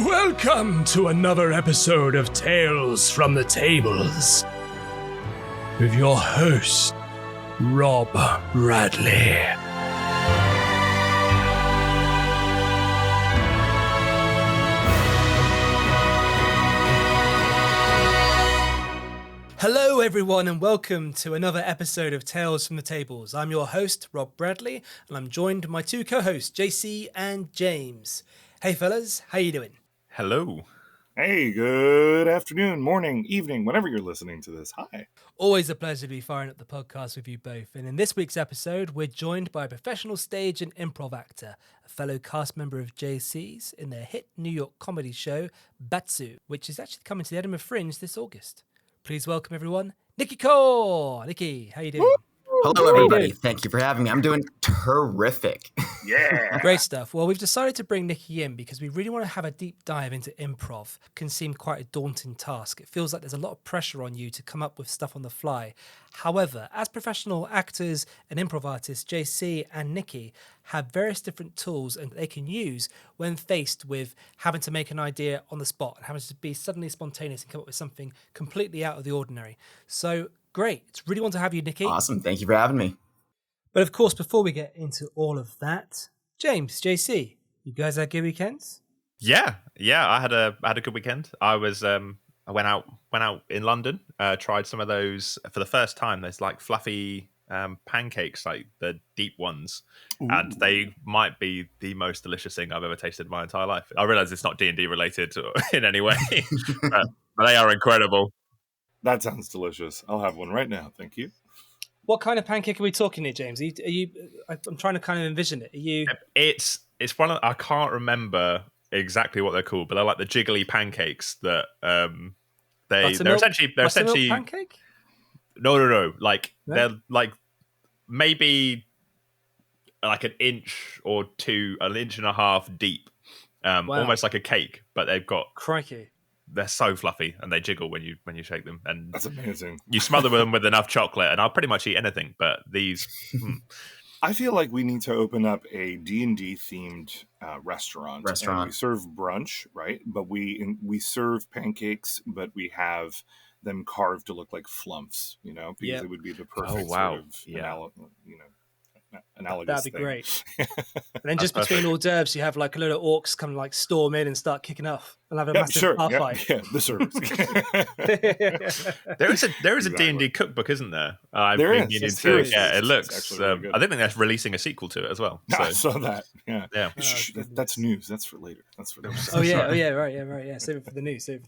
Welcome to another episode of Tales from the Tables with your host, Rob Bradley. Hello everyone and welcome to another episode of Tales from the Tables. I'm your host, Rob Bradley, and I'm joined by my two co-hosts, JC and James. Hey fellas, how you doing? Hello. Hey, good afternoon, morning, evening, whenever you're listening to this. Hi. Always a pleasure to be firing up the podcast with you both. And in this week's episode, we're joined by a professional stage and improv actor, a fellow cast member of JC's in their hit New York comedy show, Batsu, which is actually coming to the Edinburgh Fringe this August. Please welcome everyone, Nicky Khor. Nicky, how you doing? Hello, everybody. Thank you for having me. I'm doing terrific. Yeah. Great stuff. Well, we've decided to bring Nicky in because we really want to have a deep dive into improv. It can seem quite a daunting task. It feels like there's a lot of pressure on you to come up with stuff on the fly. However, as professional actors and improv artists, JC and Nicky have various different tools and they can use when faced with having to make an idea on the spot and having to be suddenly spontaneous and come up with something completely out of the ordinary. So great. It's really want to have you, Nicky. Awesome. Thank you for having me. But of course, before we get into all of that, James, JC, you guys had good weekends? Yeah. I had a good weekend. I went out in London. Tried some of those for the first time. There's like fluffy pancakes, like the deep ones, and they might be the most delicious thing I've ever tasted in my entire life. I realize it's not D&D related in any way, but they are incredible. That sounds delicious. I'll have one right now. Thank you. What kind of pancake are we talking here, James? Are you I'm trying to kind of envision it. Are you? It's one of, I can't remember exactly what they're called, but they're like the jiggly pancakes that they're essentially pancake. No. Like No? they're like maybe like an inch or two, an inch and a half deep, Wow. almost like a cake, but Crikey. they're so fluffy and they jiggle when you shake them, and That's amazing. you smother them with enough chocolate, and I'll pretty much eat anything. But these, I feel like we need to open up a D&D themed restaurant. And we serve brunch, right? But we serve pancakes, but we have them carved to look like flumps, because it would be the perfect sort of analogous That'd be thing. Great. And then just between hors d'oeuvres, you have like a load of orcs come like storm in and start kicking off and have a massive bar fight. Yeah, the service. there is a D&D cookbook, isn't there? There is. It looks. Really I think they're releasing a sequel to it as well. I saw that. Yeah. Oh, that's news. That's for later. Oh yeah. Right. Save it for the news. So,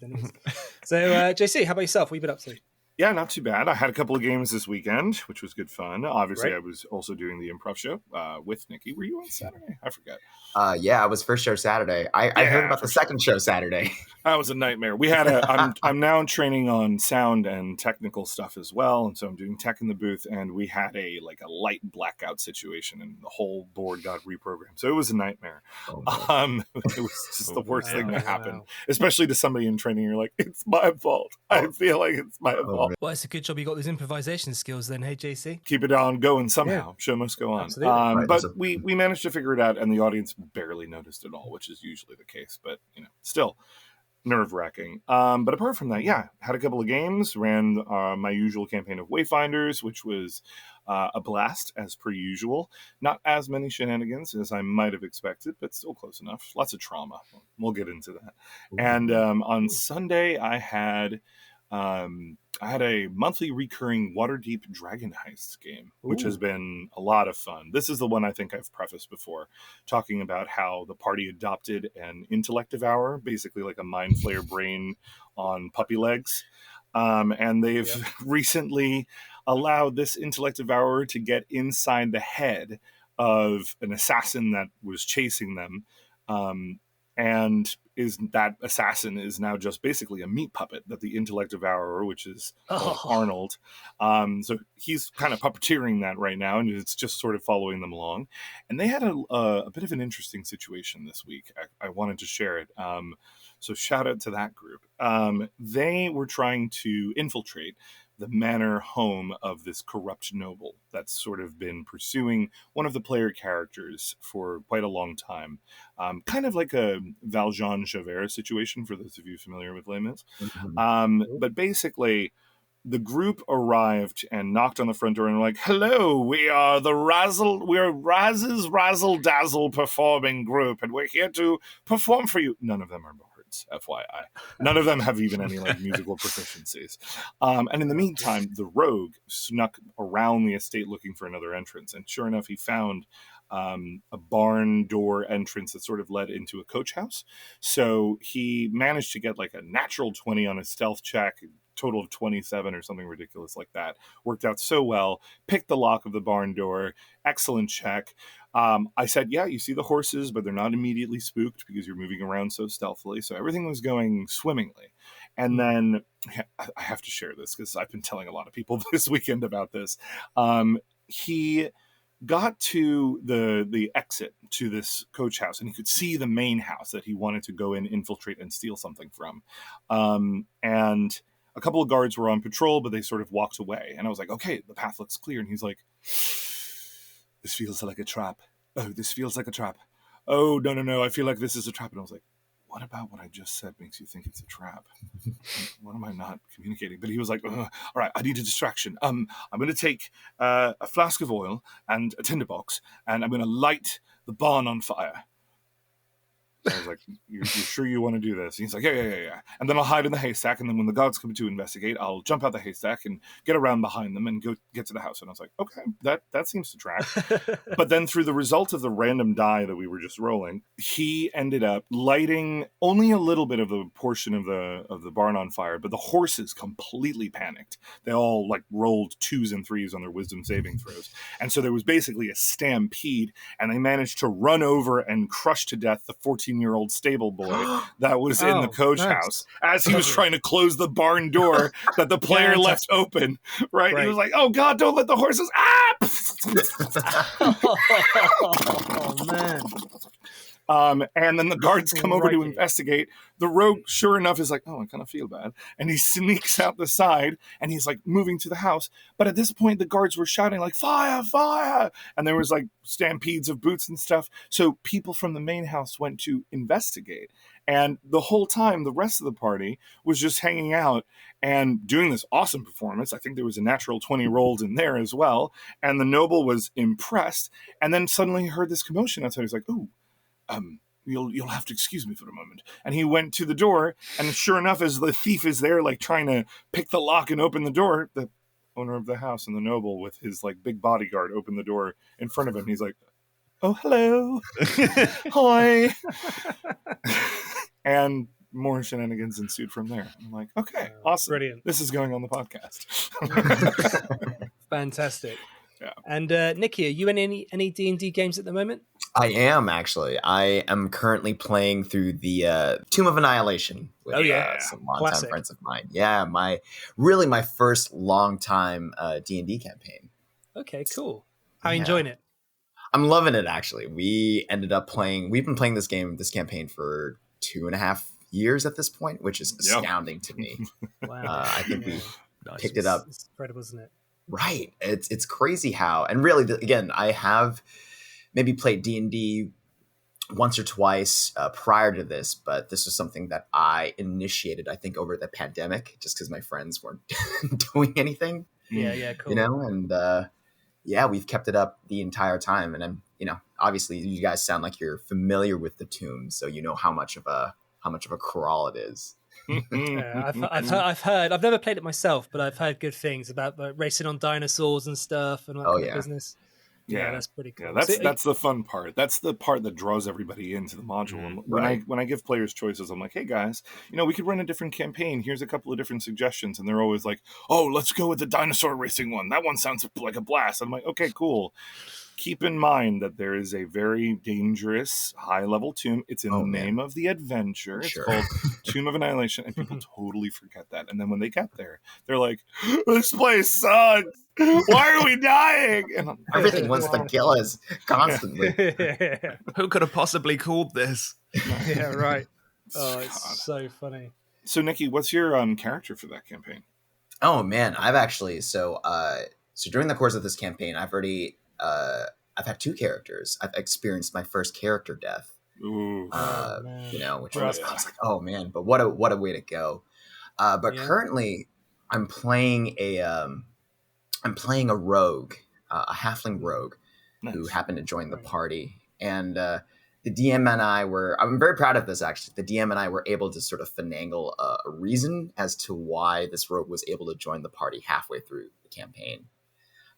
JC, how about yourself? What have you been up to? Yeah, not too bad. I had a couple of games this weekend, which was good fun. Obviously, Right. I was also doing the improv show with Nicky. Were you on Saturday? I forget. Yeah, I was first show Saturday. I heard about the second show Saturday. That was a nightmare. We had I'm now training on sound and technical stuff as well, and so I'm doing tech in the booth. And we had a light blackout situation, and the whole board got reprogrammed. So it was a nightmare. It was just the worst thing to happen, especially to somebody in training. You're like, it's my fault. I feel like it's my fault. Well, it's a good job you got those improvisation skills then, hey JC. Keep it on going somehow. Show must go on. Absolutely. But we managed to figure it out, and the audience barely noticed at all, which is usually the case. But still nerve-wracking. But apart from that, had a couple of games. Ran my usual campaign of Wayfinders, which was a blast as per usual. Not as many shenanigans as I might have expected, but still close enough. Lots of trauma. We'll get into that. And on Sunday, I had a monthly recurring Waterdeep Dragon Heists game, which has been a lot of fun. This is the one I think I've prefaced before, talking about how the party adopted an intellect devourer, basically like a mind flayer brain on puppy legs. And they've recently allowed this intellect devourer to get inside the head of an assassin that was chasing them. And that assassin is now just basically a meat puppet that the intellect devourer, which is Arnold. So he's kind of puppeteering that right now, and it's just sort of following them along. And they had a bit of an interesting situation this week. I wanted to share it. So shout out to that group. They were trying to infiltrate the manor home of this corrupt noble that's sort of been pursuing one of the player characters for quite a long time. Kind of like a Valjean Javert situation, for those of you familiar with Les Mis. But basically, the group arrived and knocked on the front door and were like, "Hello, we are Raz's Razzle Dazzle performing group, and we're here to perform for you." None of them are bards, FYI. None of them have even any like musical proficiencies. And in the meantime, the rogue snuck around the estate looking for another entrance, and sure enough, he found a barn door entrance that sort of led into a coach house. So he managed to get like a natural 20 on his stealth check, total of 27 or something ridiculous like that. Worked out so well. Picked the lock of the barn door. Excellent check. I said, yeah, you see the horses, but they're not immediately spooked because you're moving around so stealthily. So everything was going swimmingly. And then I have to share this because I've been telling a lot of people this weekend about this. He got to the exit to this coach house, and he could see the main house that he wanted to go in, infiltrate, and steal something from. And a couple of guards were on patrol, but they sort of walked away. And I was like, okay, the path looks clear. And he's like, this feels like a trap. Oh, this feels like a trap. Oh, no, I feel like this is a trap. And I was like, what about what I just said makes you think it's a trap? What am I not communicating? But he was like, all right, I need a distraction. I'm going to take a flask of oil and a tinderbox, and I'm going to light the barn on fire. I was like, you're sure you want to do this? And he's like, yeah. And then I'll hide in the haystack, and then when the guards come to investigate, I'll jump out the haystack and get around behind them and go get to the house. And I was like, okay, that seems to track. But then through the result of the random die that we were just rolling, he ended up lighting only a little bit of the portion of the barn on fire, but the horses completely panicked. They all like rolled 2s and 3s on their wisdom saving throws. And so there was basically a stampede, and they managed to run over and crush to death the 14-year-old stable boy that was in the coach house as he was trying to close the barn door that the player left open. Right? He was like, oh God, don't let the horses. Oh man. And then the guards come over to investigate. The rogue, sure enough, is like, oh, I kind of feel bad. And he sneaks out the side, and he's like moving to the house. But at this point, the guards were shouting like, fire, fire. And there was like stampedes of boots and stuff. So people from the main house went to investigate. And the whole time, the rest of the party was just hanging out and doing this awesome performance. I think there was a natural 20 rolled in there as well. And the noble was impressed. And then suddenly he heard this commotion outside. He's like, ooh. You'll have to excuse me for a moment. And he went to the door, and sure enough, as the thief is there, like trying to pick the lock and open the door, the owner of the house and the noble with his like big bodyguard opened the door in front of him. He's like, oh, hello. Hi. And more shenanigans ensued from there. I'm like, okay, awesome. Brilliant. This is going on the podcast. Fantastic. Yeah. And Nicky, are you in any D&D games at the moment? I am actually. I am currently playing through the Tomb of Annihilation with some longtime friends of mine. Yeah, my first long-time D&D campaign. Okay, cool. How are you enjoying it? I'm loving it, actually. We've been playing this campaign for 2.5 years at this point, which is astounding to me. Wow. I think we picked it up. It's incredible, isn't it? Right. It's crazy how, and really, again, I have maybe played D&D once or twice prior to this, but this was something that I initiated, I think, over the pandemic, just because my friends weren't doing anything. Yeah, cool. You know, and we've kept it up the entire time. And I'm, obviously you guys sound like you're familiar with the Tomb, so you know how much of a crawl it is. I've heard. I've never played it myself, but I've heard good things about racing on dinosaurs and stuff and all that kind of business. Yeah, that's pretty cool. Yeah, that's the fun part. That's the part that draws everybody into the module. When I give players choices, I'm like, hey guys, we could run a different campaign. Here's a couple of different suggestions, and they're always like, oh, let's go with the dinosaur racing one. That one sounds like a blast. I'm like, okay, cool. Keep in mind that there is a very dangerous high-level tomb. It's in the name of the adventure. It's called Tomb of Annihilation, and people totally forget that. And then when they get there, they're like, this place sucks. Why are we dying? And everything wants to kill us constantly. Who could have possibly called this? Yeah, right. Oh, it's so funny. So, Nicky, what's your character for that campaign? Oh man, I've actually so during the course of this campaign, I've had two characters. I've experienced my first character death. Ooh. Oh, man. Which Rough. I was like, oh man, but what a way to go. But Yeah. currently, I'm playing a rogue, a halfling rogue, who Nice. happened to join the party, and the DM and I'm very proud of this actually. The DM and I were able to sort of finagle a reason as to why this rogue was able to join the party halfway through the campaign,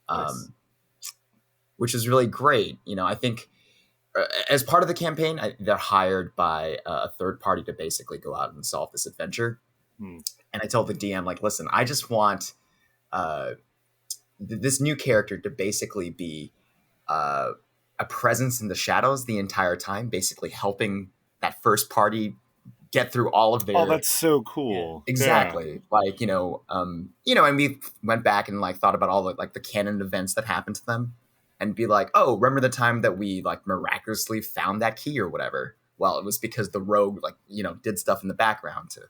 Nice. which is really great. I think as part of the campaign, they're hired by a third party to basically go out and solve this adventure. Hmm. And I told the DM, like, listen, I just want this new character to basically be a presence in the shadows the entire time, basically helping that first party get through all of their. Oh, that's so cool. Exactly. Yeah. Like, and we went back and like thought about all the canon events that happened to them and be like, oh, remember the time that we like miraculously found that key or whatever? Well, it was because the rogue did stuff in the background to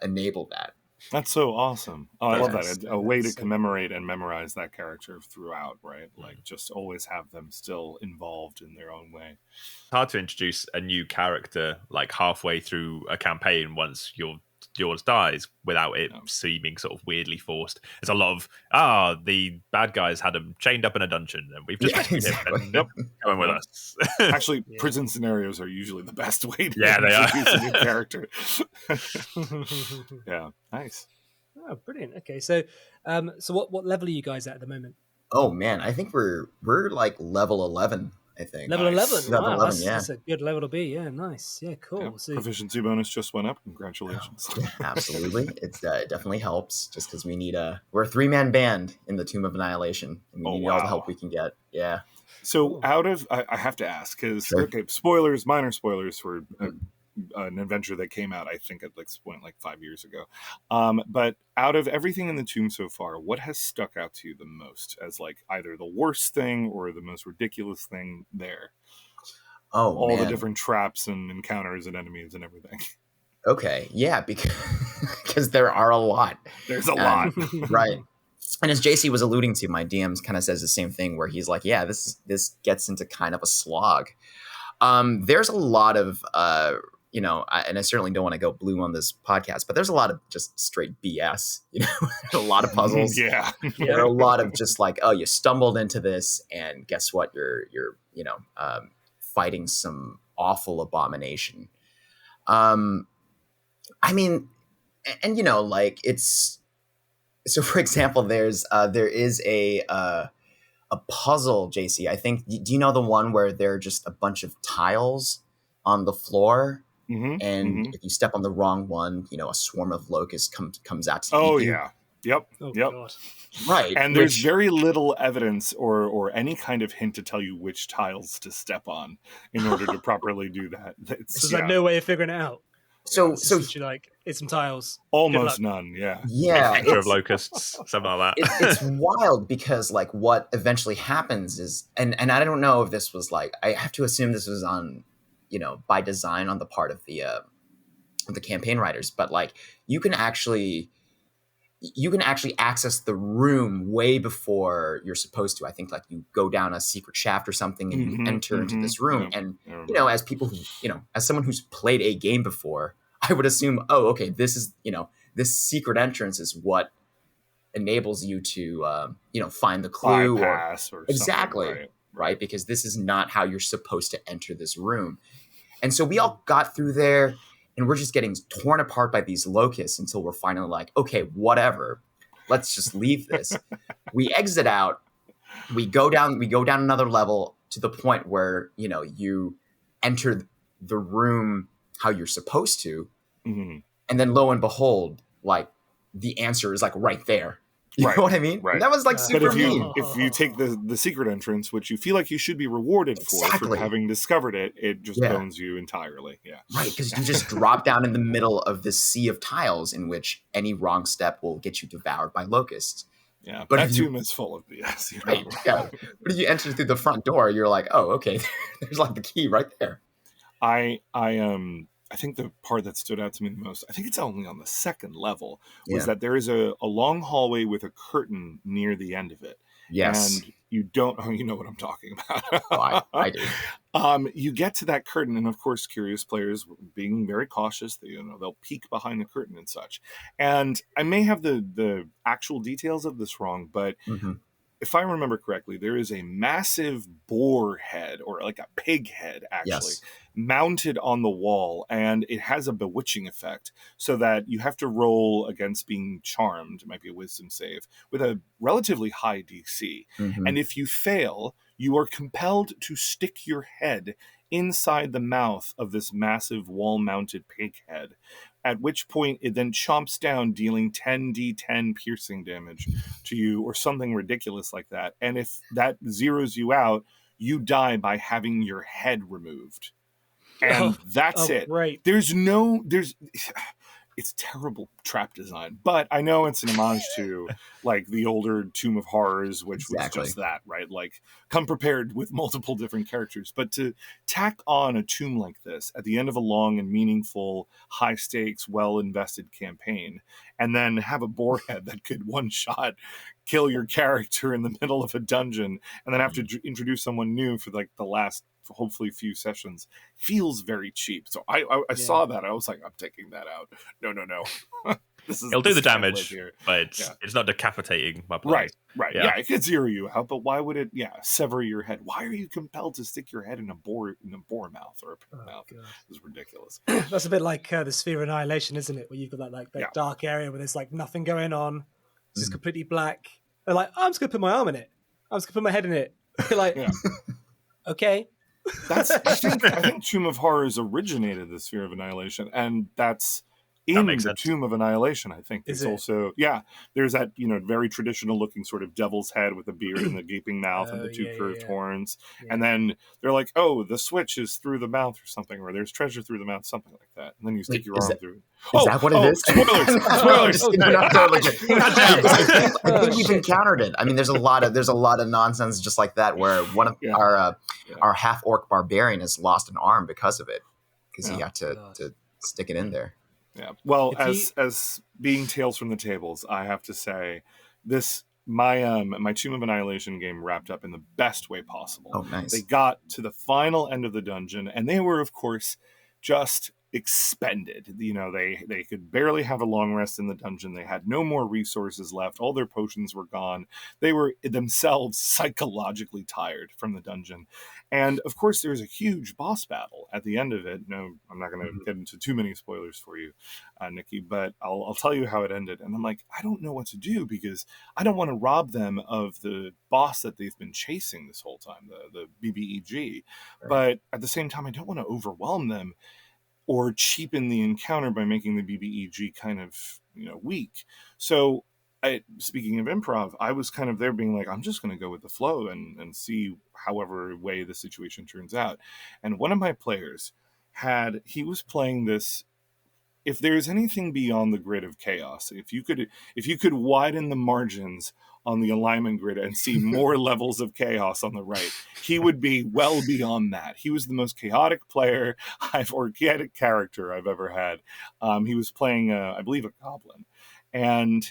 enable that. That's so awesome. Oh, I love Yes. that. A way to That's so commemorate and memorize that character throughout, right? Like, just always have them still involved in their own way. It's hard to introduce a new character like halfway through a campaign once yours dies without it seeming sort of weirdly forced. There's a lot of the bad guys had him chained up in a dungeon and we've just rescued him and nope, coming with us. Actually, prison scenarios are usually the best way to they are. introduce a new character. Yeah, nice. Oh, brilliant. Okay, so what level are you guys at the moment? Oh man, I think we're like level 11. I think Level Nice. 11. Level Wow, 11, that's a good level to be. Yeah, nice. Yeah, cool. Yeah, So, proficiency bonus just went up. Congratulations. Absolutely, it definitely helps. Just because we're a 3-man band in the Tomb of Annihilation, and we need all the help we can get. Yeah. So, I have to ask because Sure. spoilers, minor spoilers for an adventure that came out, I think, at this point, like 5 years ago. But out of everything in the Tomb so far, what has stuck out to you the most as like either the worst thing or the most ridiculous thing there? Oh, all man. the different traps and encounters and enemies and everything. Okay, yeah, because there are a lot. There's a lot, right? And as JC was alluding to, my DMs kind of says the same thing, where he's like, "Yeah, this gets into kind of a slog." There's a lot of and I certainly don't want to go blue on this podcast, but there's a lot of just straight BS. A lot of puzzles. Yeah. There are a lot of just like, oh, you stumbled into this, and guess what? You're fighting some awful abomination. I mean, and like it's so. For example, there is a puzzle, JC. I think. Do you know the one where there are just a bunch of tiles on the floor? Mm-hmm, and if you step on the wrong one, a swarm of locusts comes out to oh eat you. Yeah, yep, oh, yep. God. Right. And there's very little evidence or any kind of hint to tell you which tiles to step on in order to properly do that. So there's like no way of figuring it out. So literally like it's some tiles. Almost none. Yeah. Yeah. Picture of locusts, something like that. It's wild because like what eventually happens is, and I don't know if this was like, I have to assume this was on, by design on the part of the campaign writers, but like you can actually access the room way before you're supposed to. I think like you go down a secret shaft or something and you enter into this room. Yeah. And, as people who, as someone who's played a game before, I would assume, oh, okay, this is, this secret entrance is what enables you to, find the clue bypass or exactly. Right. Because this is not how you're supposed to enter this room. And so we all got through there. And we're just getting torn apart by these locusts until we're finally like, okay, whatever. Let's just leave this. We exit out. We go down another level to the point where, you enter the room how you're supposed to. Mm-hmm. And then lo and behold, like the answer is like right there. You know what I mean? Right. That was like super mean. If you take the secret entrance, which you feel like you should be rewarded for having discovered it, it just bones you entirely. Yeah. Right, because you just drop down in the middle of this sea of tiles in which any wrong step will get you devoured by locusts. Yeah, but that tomb is full of BS. Right, yeah. But if you enter through the front door, you're like, oh, okay, there's like the key right there. I I think the part that stood out to me the most, I think it's only on the second level, was Yeah. that there is a long hallway with a curtain near the end of it. Yes. And you don't, oh, you know what I'm talking Oh, about. I do. You get to that curtain, and of course, curious players, being very cautious, they'll peek behind the curtain and such. And I may have the actual details of this wrong, but Hmm. if I remember correctly, there is a massive boar head, or like a pig head, actually, Yes. mounted on the wall, and it has a bewitching effect, so that you have to roll against being charmed. It might be a wisdom save with a relatively high DC. Hmm. And if you fail, you are compelled to stick your head inside the mouth of this massive wall-mounted pig head, at which point it then chomps down, dealing 10d10 piercing damage to you, or something ridiculous like that. And if that zeroes you out, you die by having your head removed. And that's it. Great. It's terrible trap design, but I know it's an homage to like the older Tomb of Horrors, which Exactly. was just that, right? Like, come prepared with multiple different characters. But to tack on a tomb like this at the end of a long and meaningful, high stakes, well invested campaign, and then have a boar head that could one shot kill your character in the middle of a dungeon, and then have to introduce someone new for like the last, hopefully, few sessions, feels very cheap. So I saw that, I was like, I'm taking that out. No. It'll do the damage, here. but Yeah. it's not decapitating my players. Right. Yeah. Yeah, it could zero you out, but why would it? Yeah, sever your head. Why are you compelled to stick your head in a boar mouth or a pig mouth? God. It's ridiculous. That's a bit like the Sphere of Annihilation, isn't it? Where you've got that dark area where there's like nothing going on. It's just completely black. They're like, I'm just gonna put my arm in it. I'm just gonna put my head in it. You're like, okay. I think Tomb of Horrors originated the Sphere of Annihilation, and that's in makes the sense. Tomb of Annihilation. I think Is there's it? also there's that very traditional looking sort of devil's head with the beard and the gaping mouth and the two curved horns, and then they're like, oh, the switch is through the mouth or something, or there's treasure through the mouth, something like that, and then you stick your arm through. Is that what it is? Spoilers! I think we've encountered it. I mean, there's a lot of nonsense just like that, where one of our half orc barbarian has lost an arm because of it, because he had to stick it in there. Yeah. Well, as being Tales from the Tables, I have to say this. My Tomb of Annihilation game wrapped up in the best way possible. Oh, nice. They got to the final end of the dungeon, and they were, of course, just expended. They could barely have a long rest in the dungeon. They had no more resources left. All their potions were gone. They were themselves psychologically tired from the dungeon. And of course, there's a huge boss battle at the end of it. No, I'm not going to get into too many spoilers for you, Nicky, but I'll tell you how it ended. And I'm like, I don't know what to do, because I don't want to rob them of the boss that they've been chasing this whole time, the BBEG. Right. But at the same time, I don't want to overwhelm them or cheapen the encounter by making the BBEG kind of weak. So speaking of improv, I was kind of there being like, I'm just going to go with the flow and see however way the situation turns out. And one of my players he was playing this, if there's anything beyond the grid of chaos, if you could widen the margins on the alignment grid and see more levels of chaos on the right, he would be well beyond that. He was the most chaotic player or chaotic character I've ever had. He was playing, I believe, a goblin, and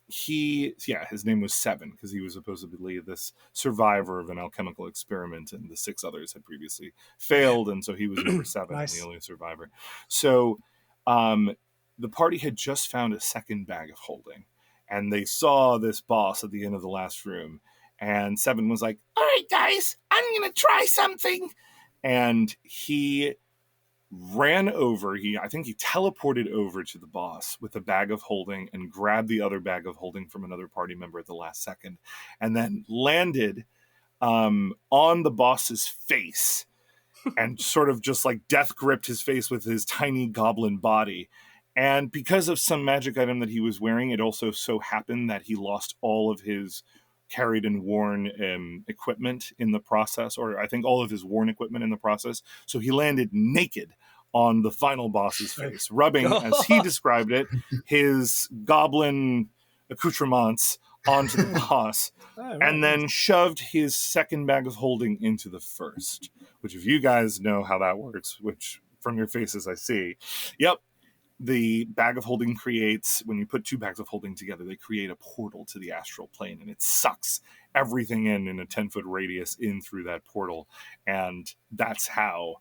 his name was Seven, because he was supposedly this survivor of an alchemical experiment, and the 6 others had previously failed, and so he was number 7. Nice. And the only survivor. So the party had just found a second bag of holding, and they saw this boss at the end of the last room, and Seven was like, all right, guys, I'm gonna try something. And he ran over, I think he teleported over to the boss with a bag of holding and grabbed the other bag of holding from another party member at the last second, and then landed on the boss's face and sort of just like death gripped his face with his tiny goblin body. And because of some magic item that he was wearing, it also so happened that he lost all of his carried and worn equipment in the process, or I think all of his worn equipment in the process. So he landed naked on the final boss's face, rubbing, as he described it, his goblin accoutrements onto the boss, and then shoved his second bag of holding into the first, which, if you guys know how that works, which from your faces, I see. Yep. The bag of holding creates, when you put two bags of holding together, they create a portal to the astral plane, and it sucks everything in a 10-foot radius in through that portal. And that's how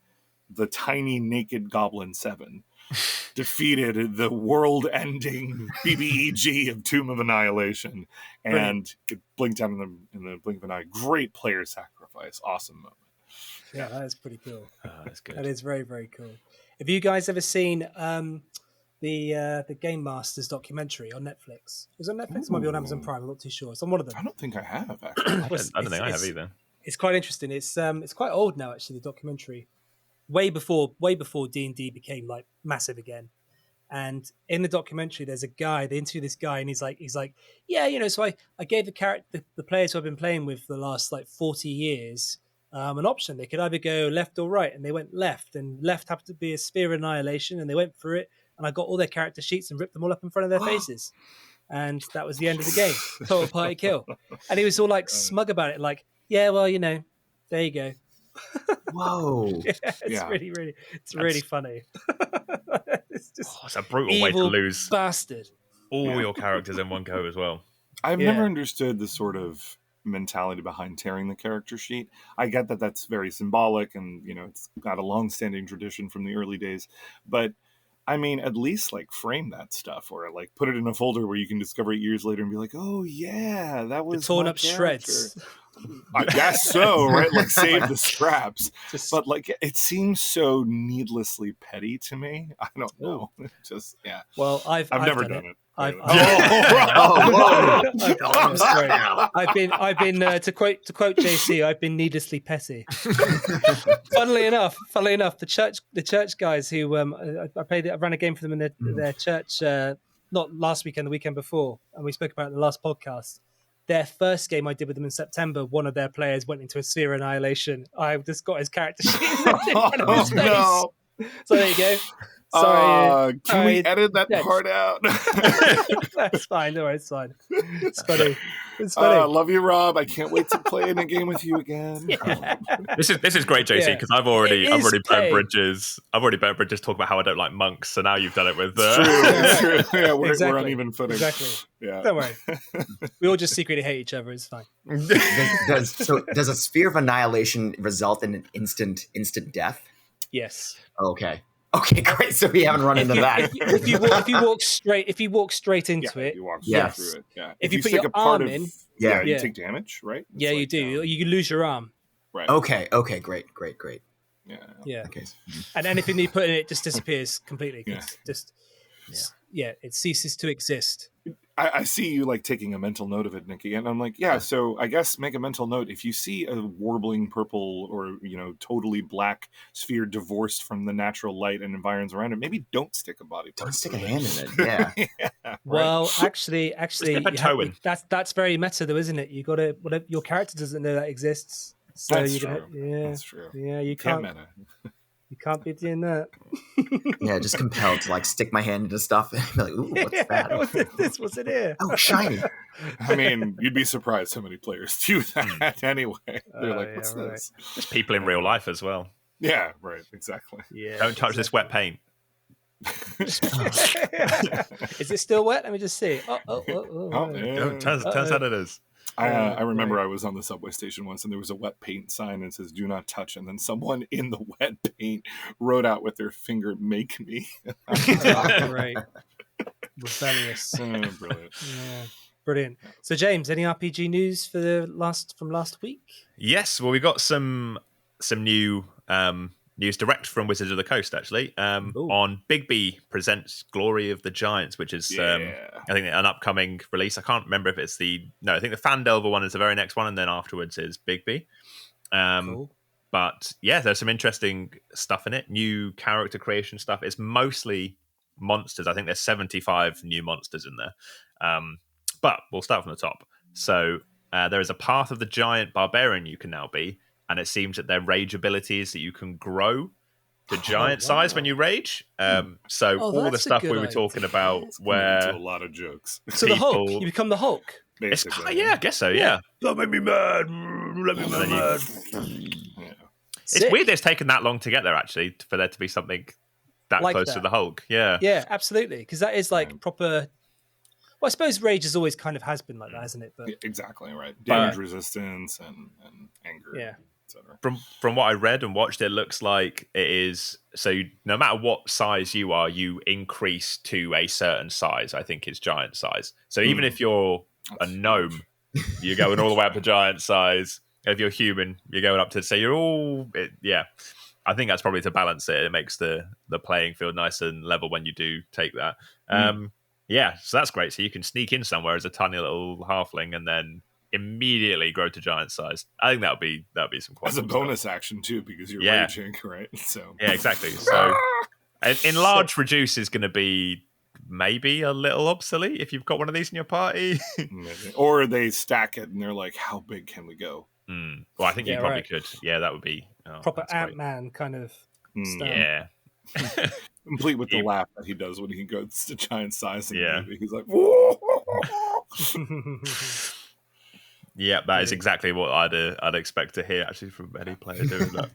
the tiny naked Goblin 7 defeated the world-ending BBEG of Tomb of Annihilation. And it blinked out in the blink of an eye. Great player sacrifice. Awesome moment. Yeah, that is pretty cool. Oh, that's good. That is very, very cool. Have you guys ever seen the Game Masters documentary on Netflix? It was on Netflix. It might be on Amazon Prime. I'm not too sure. It's on one of them. I don't think I have, actually. I don't think I have either. It's quite interesting. It's quite old now, actually. The documentary, way before D&D became like massive again. And in the documentary, there's a guy. They interview this guy, and he's like, yeah, you know. So I gave the players who I've been playing with for the last like 40 years an option. They could either go left or right, and they went left. And left happened to be a sphere of annihilation, and they went for it. And I got all their character sheets and ripped them all up in front of their faces. And that was the end of the game. Total party kill. And he was all like smug about it, like, yeah, well, you know, there you go. Whoa. It's really funny. It's just it's a brutal way to lose bastard. all your characters in one go as well. I've never understood the sort of mentality behind tearing the character sheet. I get that that's very symbolic, and you know, it's got a long-standing tradition from the early days, but I mean, at least like frame that stuff, or like put it in a folder where you can discover it years later and be like, oh yeah, that was the torn up character. Shreds. I guess so, right? Like save the scraps. But like it seems so needlessly petty to me. I don't know. Just Well, I've never done it. I've been to quote JC, I've been needlessly petty. Funnily enough, the church guys who I ran a game for them in their church, not last weekend, the weekend before, and we spoke about it in the last podcast. Their first game I did with them in September, one of their players went into a sphere of annihilation. I just got his character sheet in front of his face. No. So there you go. Sorry. Can we edit that part out? That's fine. No, it's fine. It's funny. It's funny. I love you, Rob. I can't wait to play in a game with you again. Yeah. This is great, JC, because I've already burnt bridges. I've already burnt bridges talking about how I don't like monks. So now you've done it with. It's true. Yeah, we're Exactly. on even footing. Exactly. Yeah. Don't worry. We all just secretly hate each other. It's fine. Does a sphere of annihilation result in an instant death? Yes. Okay, great. So we haven't run into that. If you walk straight into it, you walk straight through it. Yeah. If you put stick your a part arm of, in, you take damage, right? It's you do. You lose your arm. Right. Okay, great. Yeah. Okay. And anything you put in it just disappears completely. Yeah. It ceases to exist. I see you like taking a mental note of it, Nicky, and I'm like, so I guess make a mental note. If you see a warbling purple or, you know, totally black sphere divorced from the natural light and environments around it, maybe don't stick a body part. Don't stick a hand in it. Yeah. Right. Well, actually, that's very meta, though, isn't it? You got to. Your character doesn't know that exists. So That's you're true. That's true. Yeah, you can't. Meta. You can't be doing that. Yeah, just compelled to like stick my hand into stuff and be like, ooh, what's that? What's in here? Oh, shiny. I mean, you'd be surprised how many players do that anyway. They're like, what's this? There's people in real life as well. Yeah, right. Exactly. Yeah. Don't touch this wet paint. Is it still wet? Let me just see. Turns out it is. I remember I was on the subway station once and there was a wet paint sign that says do not touch, and then someone in the wet paint wrote out with their finger, make me. Right. Rebellious. Brilliant. Yeah. Brilliant. So James, any RPG news from last week? Yes, well, we got some new news direct from Wizards of the Coast, actually, on Bigby Presents Glory of the Giants, which is, I think, an upcoming release. I can't remember if it's I think the Fandelver one is the very next one, and then afterwards is Bigby. Cool. But yeah, there's some interesting stuff in it. New character creation stuff. It's mostly monsters. I think there's 75 new monsters in there. But we'll start from the top. So there is a Path of the Giant Barbarian you can now be, and it seems that their rage ability is that you can grow to giant size when you rage. So all the stuff we were talking about, where a lot of jokes. So the Hulk, you become the Hulk. Basically. I guess so. Yeah. Don't make me mad. Let me mad. It's weird it's taken that long to get there, actually, for there to be something that Like close that. to the Hulk. Yeah. Yeah, absolutely. Because that is like proper. Well, I suppose Rage has always kind of has been like that, hasn't it? But Exactly right. Damage resistance and anger. Yeah. Etc. From what I read and watched, it looks like it is. So no matter what size you are, you increase to a certain size. I think it's giant size. So even if you're a gnome, you're going all the way up to giant size. If you're human, you're going up to. So you're all. Yeah. I think that's probably to balance it. It makes the playing field nice and level when you do take that. Yeah, so that's great. So you can sneak in somewhere as a tiny little halfling and then immediately grow to giant size. I think that'd be some quite as a cool bonus stuff. action too, because you're raging, right? So yeah, exactly. So enlarge reduce is going to be maybe a little obsolete if you've got one of these in your party. Or they stack it and they're like, how big can we go? Well, I think you probably could. Yeah, that would be proper Ant-Man kind of stuff. Yeah. Complete with the laugh that he does when he goes to giant size in the movie. He's like, yeah, that is exactly what I'd expect to hear actually from any player doing that.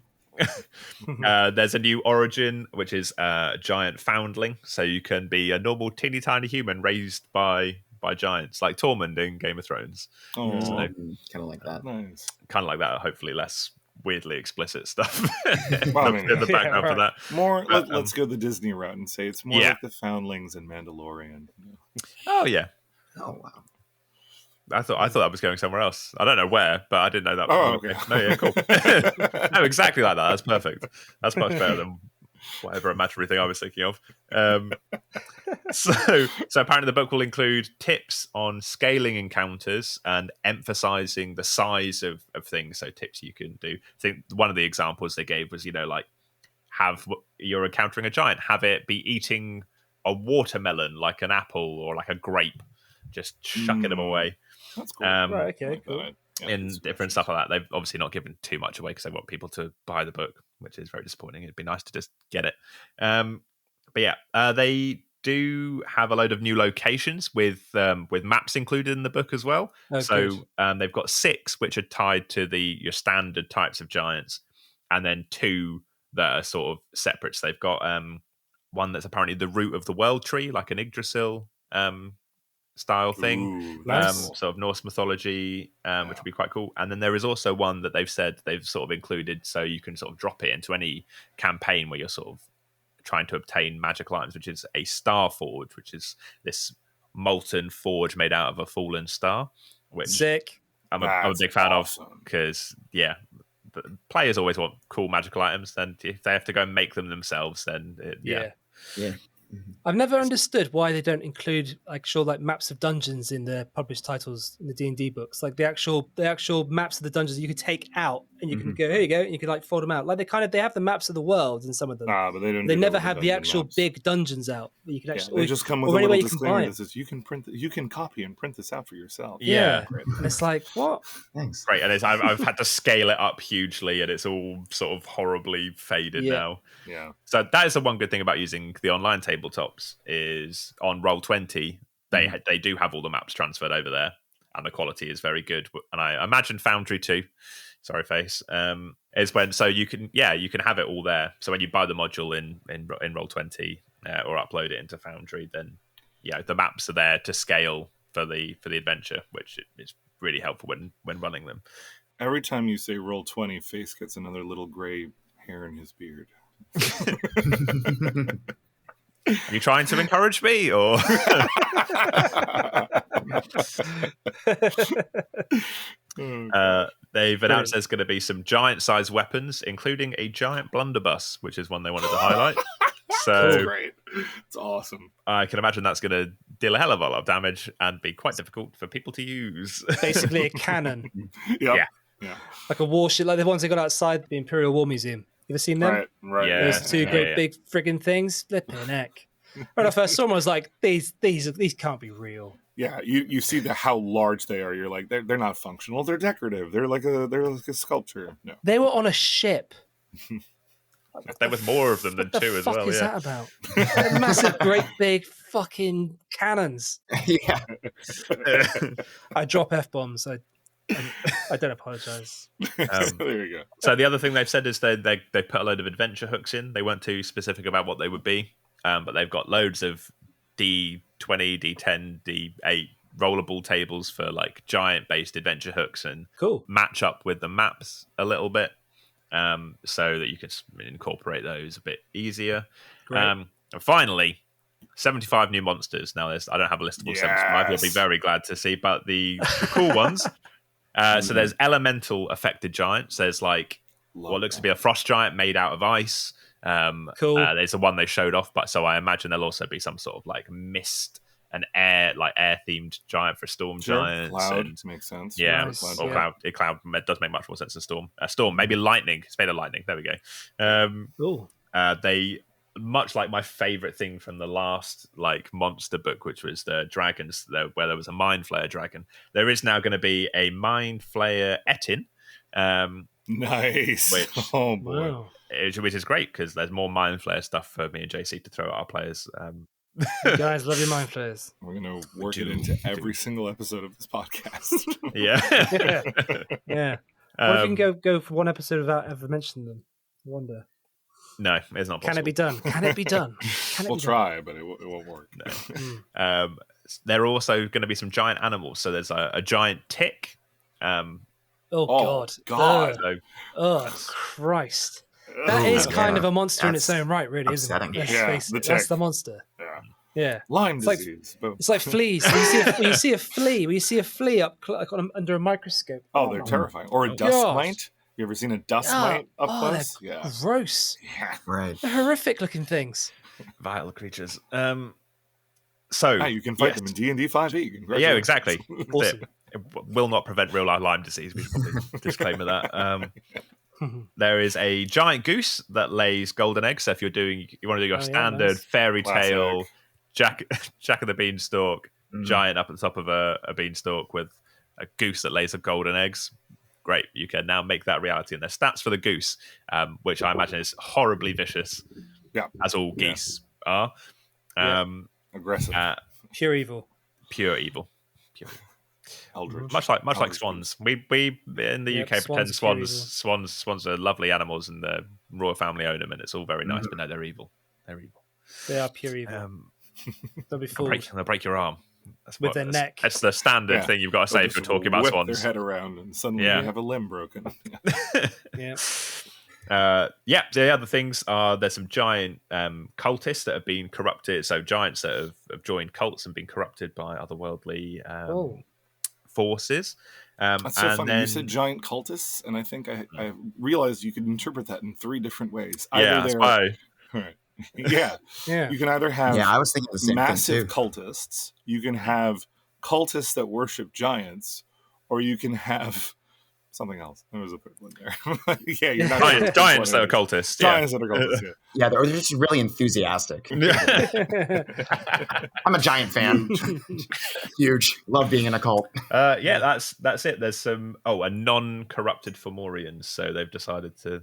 There's a new origin, which is a giant foundling. So you can be a normal teeny tiny human raised by giants, like Tormund in Game of Thrones. Oh, so, kind of like that. Nice. Kind of like that. Hopefully less weirdly explicit stuff Well, I mean, in the background for that. More, let's go the Disney route and say it's more like the foundlings in Mandalorian. Oh yeah. Oh wow. I thought that was going somewhere else. I don't know where, but I didn't know that. Oh, okay. No, yeah, cool. No, exactly like that. That's perfect. That's much better than whatever imaginary thing I was thinking of. So apparently the book will include tips on scaling encounters and emphasizing the size of things. So tips you can do. I think one of the examples they gave was, you're encountering a giant, have it be eating a watermelon like an apple or like a grape, just chucking them away. That's cool. Right, okay, cool. In different stuff like that. They've obviously not given too much away because they want people to buy the book, which is very disappointing. It'd be nice to just get it. But yeah, they do have a load of new locations with maps included in the book as well. Oh, so they've got 6 which are tied to your standard types of giants, and then 2 that are sort of separate. So they've got one that's apparently the root of the world tree, like an Yggdrasil style thing. Ooh, nice. Sort of Norse mythology, which would be quite cool. And then there is also one that they've said they've sort of included, so you can sort of drop it into any campaign where you're sort of trying to obtain magical items, which is a star forge, which is this molten forge made out of a fallen star, which Sick. I'm a big fan of, because the players always want cool magical items, and if they have to go and make them themselves, then yeah. Mm-hmm. I've never understood why they don't include like maps of dungeons in the published titles in the D&D books, like the actual maps of the dungeons you could take out and you can go, here you go, and you can like fold them out. Like they have the maps of the world in some of them. But they never have the actual maps. Big dungeons out that you can actually. They just come with a little disclaimer that says you can copy and print this out for yourself. Yeah. And it's like, what? Thanks. Great, and I've had to scale it up hugely, and it's all sort of horribly faded now. Yeah. So that is the one good thing about using the online tabletops, is on Roll20 they do have all the maps transferred over there, and the quality is very good. And I imagine Foundry too. Sorry, face. Is when you can have it all there. So when you buy the module in Roll20 or upload it into Foundry, then the maps are there to scale for the adventure, which is really helpful when running them. Every time you say Roll20, Face gets another little gray hair in his beard. Are you trying to encourage me, or? They've announced there's going to be some giant-sized weapons, including a giant blunderbuss, which is one they wanted to highlight. So that's great. It's awesome. I can imagine that's going to deal a hell of a lot of damage and be quite difficult for people to use. Basically a cannon. Yeah. Like a warship, like the ones they got outside the Imperial War Museum. You ever seen them? Right. Yeah. Those 2 great big friggin' things. Flipping heck. When I first saw them, I was like, these can't be real. Yeah, you see how large they are. You're like, they're not functional. They're decorative. They're like a sculpture. No. They were on a ship. There was more of them than 2 as well. What the fuck is that about? They're massive, great, big fucking cannons. Yeah. I drop F-bombs. I don't apologize. There you go. So the other thing they've said is they put a load of adventure hooks in. They weren't too specific about what they would be, but they've got loads of D20, D10, D8 rollable tables for like giant-based adventure hooks and Cool. match up with the maps a little bit, so that you can incorporate those a bit easier. Great. And finally, 75 new monsters. Now, I don't have a list of all 75. You'll be Yes. very glad to see, but the cool ones. So there's elemental affected giants. There's like what looks to be a frost giant made out of ice. Cool. There's the one they showed off, but so I imagine there'll also be some sort of like mist and air themed giant for storm giants. Cloud And makes sense. yeah, Nice. or Yeah. cloud. It does make much more sense than storm. Storm, maybe lightning. It's made of lightning. There we go. Cool. They, much like my favorite thing from the last like monster book, which was the dragons, where there was a mind flayer dragon. There is now going to be a mind flayer etin, Nice. Which- Oh boy. Wow. which is great because there's more mind flayer stuff for me and JC to throw at our players. You guys love your mind flayers. We're gonna work do, it into we every single episode of this podcast. Yeah. Yeah. What if you can go for one episode without ever mentioning them? I wonder. No, it's not possible. Can it be done? Can it be done? Can it We'll be try, but it won't work. done? There are also going to be some giant animals. So there's a giant tick. Oh, Oh, God. God. So Oh, Christ. That is yeah. kind of a monster in its That's own right, really, isn't upsetting. it? Let's Yeah, face the it. That's tick. the monster. Yeah. Yeah. Lyme like- disease. Boom. It's like fleas. When you see a flea up under a microscope. Oh, they're terrifying. Or a dust gosh. mite. You ever seen a dust Yeah. mite up Oh, close? they're Yeah. gross. Yeah. Right. They're horrific looking things. vile creatures. Ah, you can fight yes. them in D&D 5e. Yeah, Congratulations. exactly. Awesome. It will not prevent real life Lyme disease. We should probably disclaimer that. There is a giant goose that lays golden eggs. So if you want to do your Oh, yeah, standard nice. fairy tale Classic. Jack of the Beanstalk giant up at the top of a beanstalk with a goose that lays golden eggs. Great, you can now make that reality. And there's stats for the goose, which I imagine is horribly vicious, Yeah. as all Yeah. geese are. Yeah. Aggressive. Pure evil. Pure evil. Eldritch. Much like Eldritch swans. We in the Yep, UK pretend swans are pure swans are lovely animals and the royal family own them and it's all very nice, Mm-hmm. but no, they're evil. They're evil. They are pure evil. They'll be fooled. They'll break your arm. That's With their neck. That's the standard Yeah. thing you've got to They'll say if you're just talking about whip swans. their head around and suddenly Yeah. they have a limb broken. Yeah. The other things are there's some giant cultists that have been corrupted. So giants that have joined cults and been corrupted by otherworldly Oh. forces. That's so and funny. then, You said giant cultists, and I think I realized you could interpret that in 3 different ways. yeah, that's why. Right. Yeah. Yeah. You can either have Yeah, I was thinking the same massive thing too. cultists, you can have cultists that worship giants, or you can have something else. There was a third one there. Yeah, you're not Giants that are cultists. Yeah. Giants that are cultists, yeah. Yeah, they're just really enthusiastic. I'm a giant fan. Huge. Love being in a cult. That's it. There's some a non-corrupted Fomorians, so they've decided to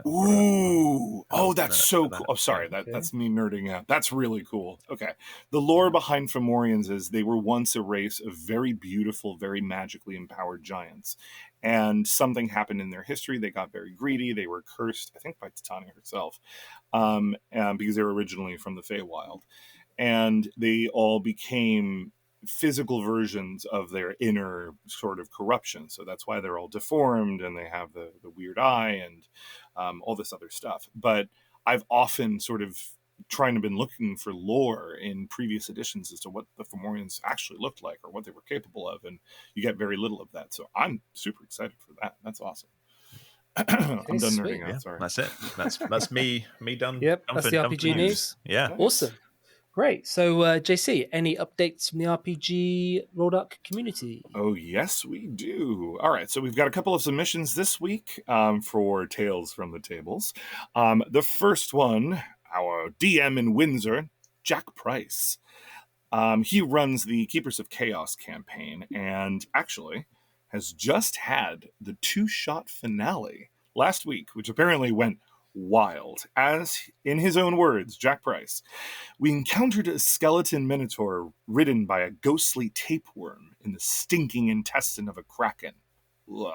Ooh. Oh, that's so that. cool. Oh, sorry. That's me nerding out. That's really cool. Okay. The lore behind Fomorians is they were once a race of very beautiful, very magically empowered giants. And something happened in their history. They got very greedy. They were cursed, I think, by Titania herself, because they were originally from the Feywild. And they all became physical versions of their inner sort of corruption. So that's why they're all deformed and they have the weird eye and all this other stuff. But I've often sort of been looking for lore in previous editions as to what the Fomorians actually looked like or what they were capable of, and you get very little of that. So I'm super excited for that. That's awesome. I'm done sweet. nerding out. Sorry. That's it. That's me done. Yep, done that's for- the done for RPG news. Yeah. Awesome. Great. So, JC, any updates from the RPG Rolldark community? Oh, yes, we do. All right, so we've got a couple of submissions this week for Tales from the Tables. The first one, our DM in Windsor, Jack Price. He runs the Keepers of Chaos campaign and actually has just had the 2-shot finale last week, which apparently went wild. As in his own words, Jack Price, we encountered a skeleton minotaur ridden by a ghostly tapeworm in the stinking intestine of a kraken. Ugh.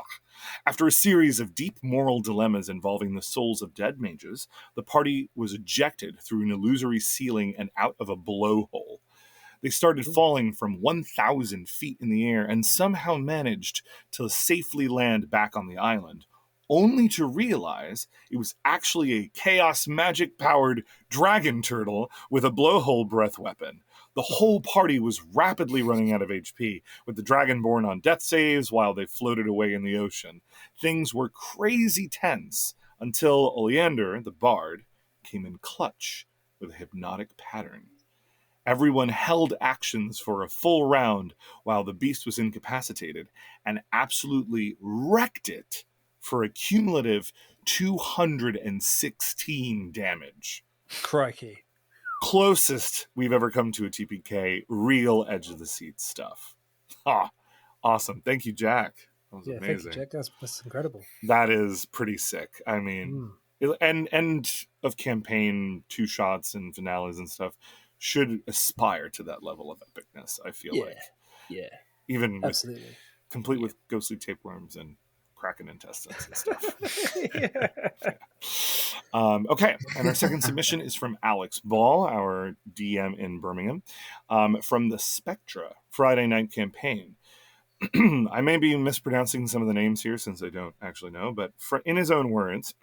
After a series of deep moral dilemmas involving the souls of dead mages, the party was ejected through an illusory ceiling and out of a blowhole. They started falling from 1,000 feet in the air and somehow managed to safely land back on the island, only to realize it was actually a chaos magic-powered dragon turtle with a blowhole breath weapon. The whole party was rapidly running out of HP, with the Dragonborn on death saves while they floated away in the ocean. Things were crazy tense until Oleander, the bard, came in clutch with a hypnotic pattern. Everyone held actions for a full round while the beast was incapacitated and absolutely wrecked it for a cumulative 216 damage. Crikey. Closest we've ever come to a TPK, real edge of the seat stuff. Awesome. Thank you, Jack. That was amazing. Thank you, Jack. That's incredible. That is pretty sick. I mean, and of campaign 2-shots and finales and stuff should aspire to that level of epicness, I feel like. Yeah. Even absolutely. Complete with ghostly tapeworms and kraken intestines and stuff. Okay, and our second submission is from Alex Ball, our DM in Birmingham, from the Spectra Friday Night Campaign. I may be mispronouncing some of the names here since I don't actually know, but in his own words,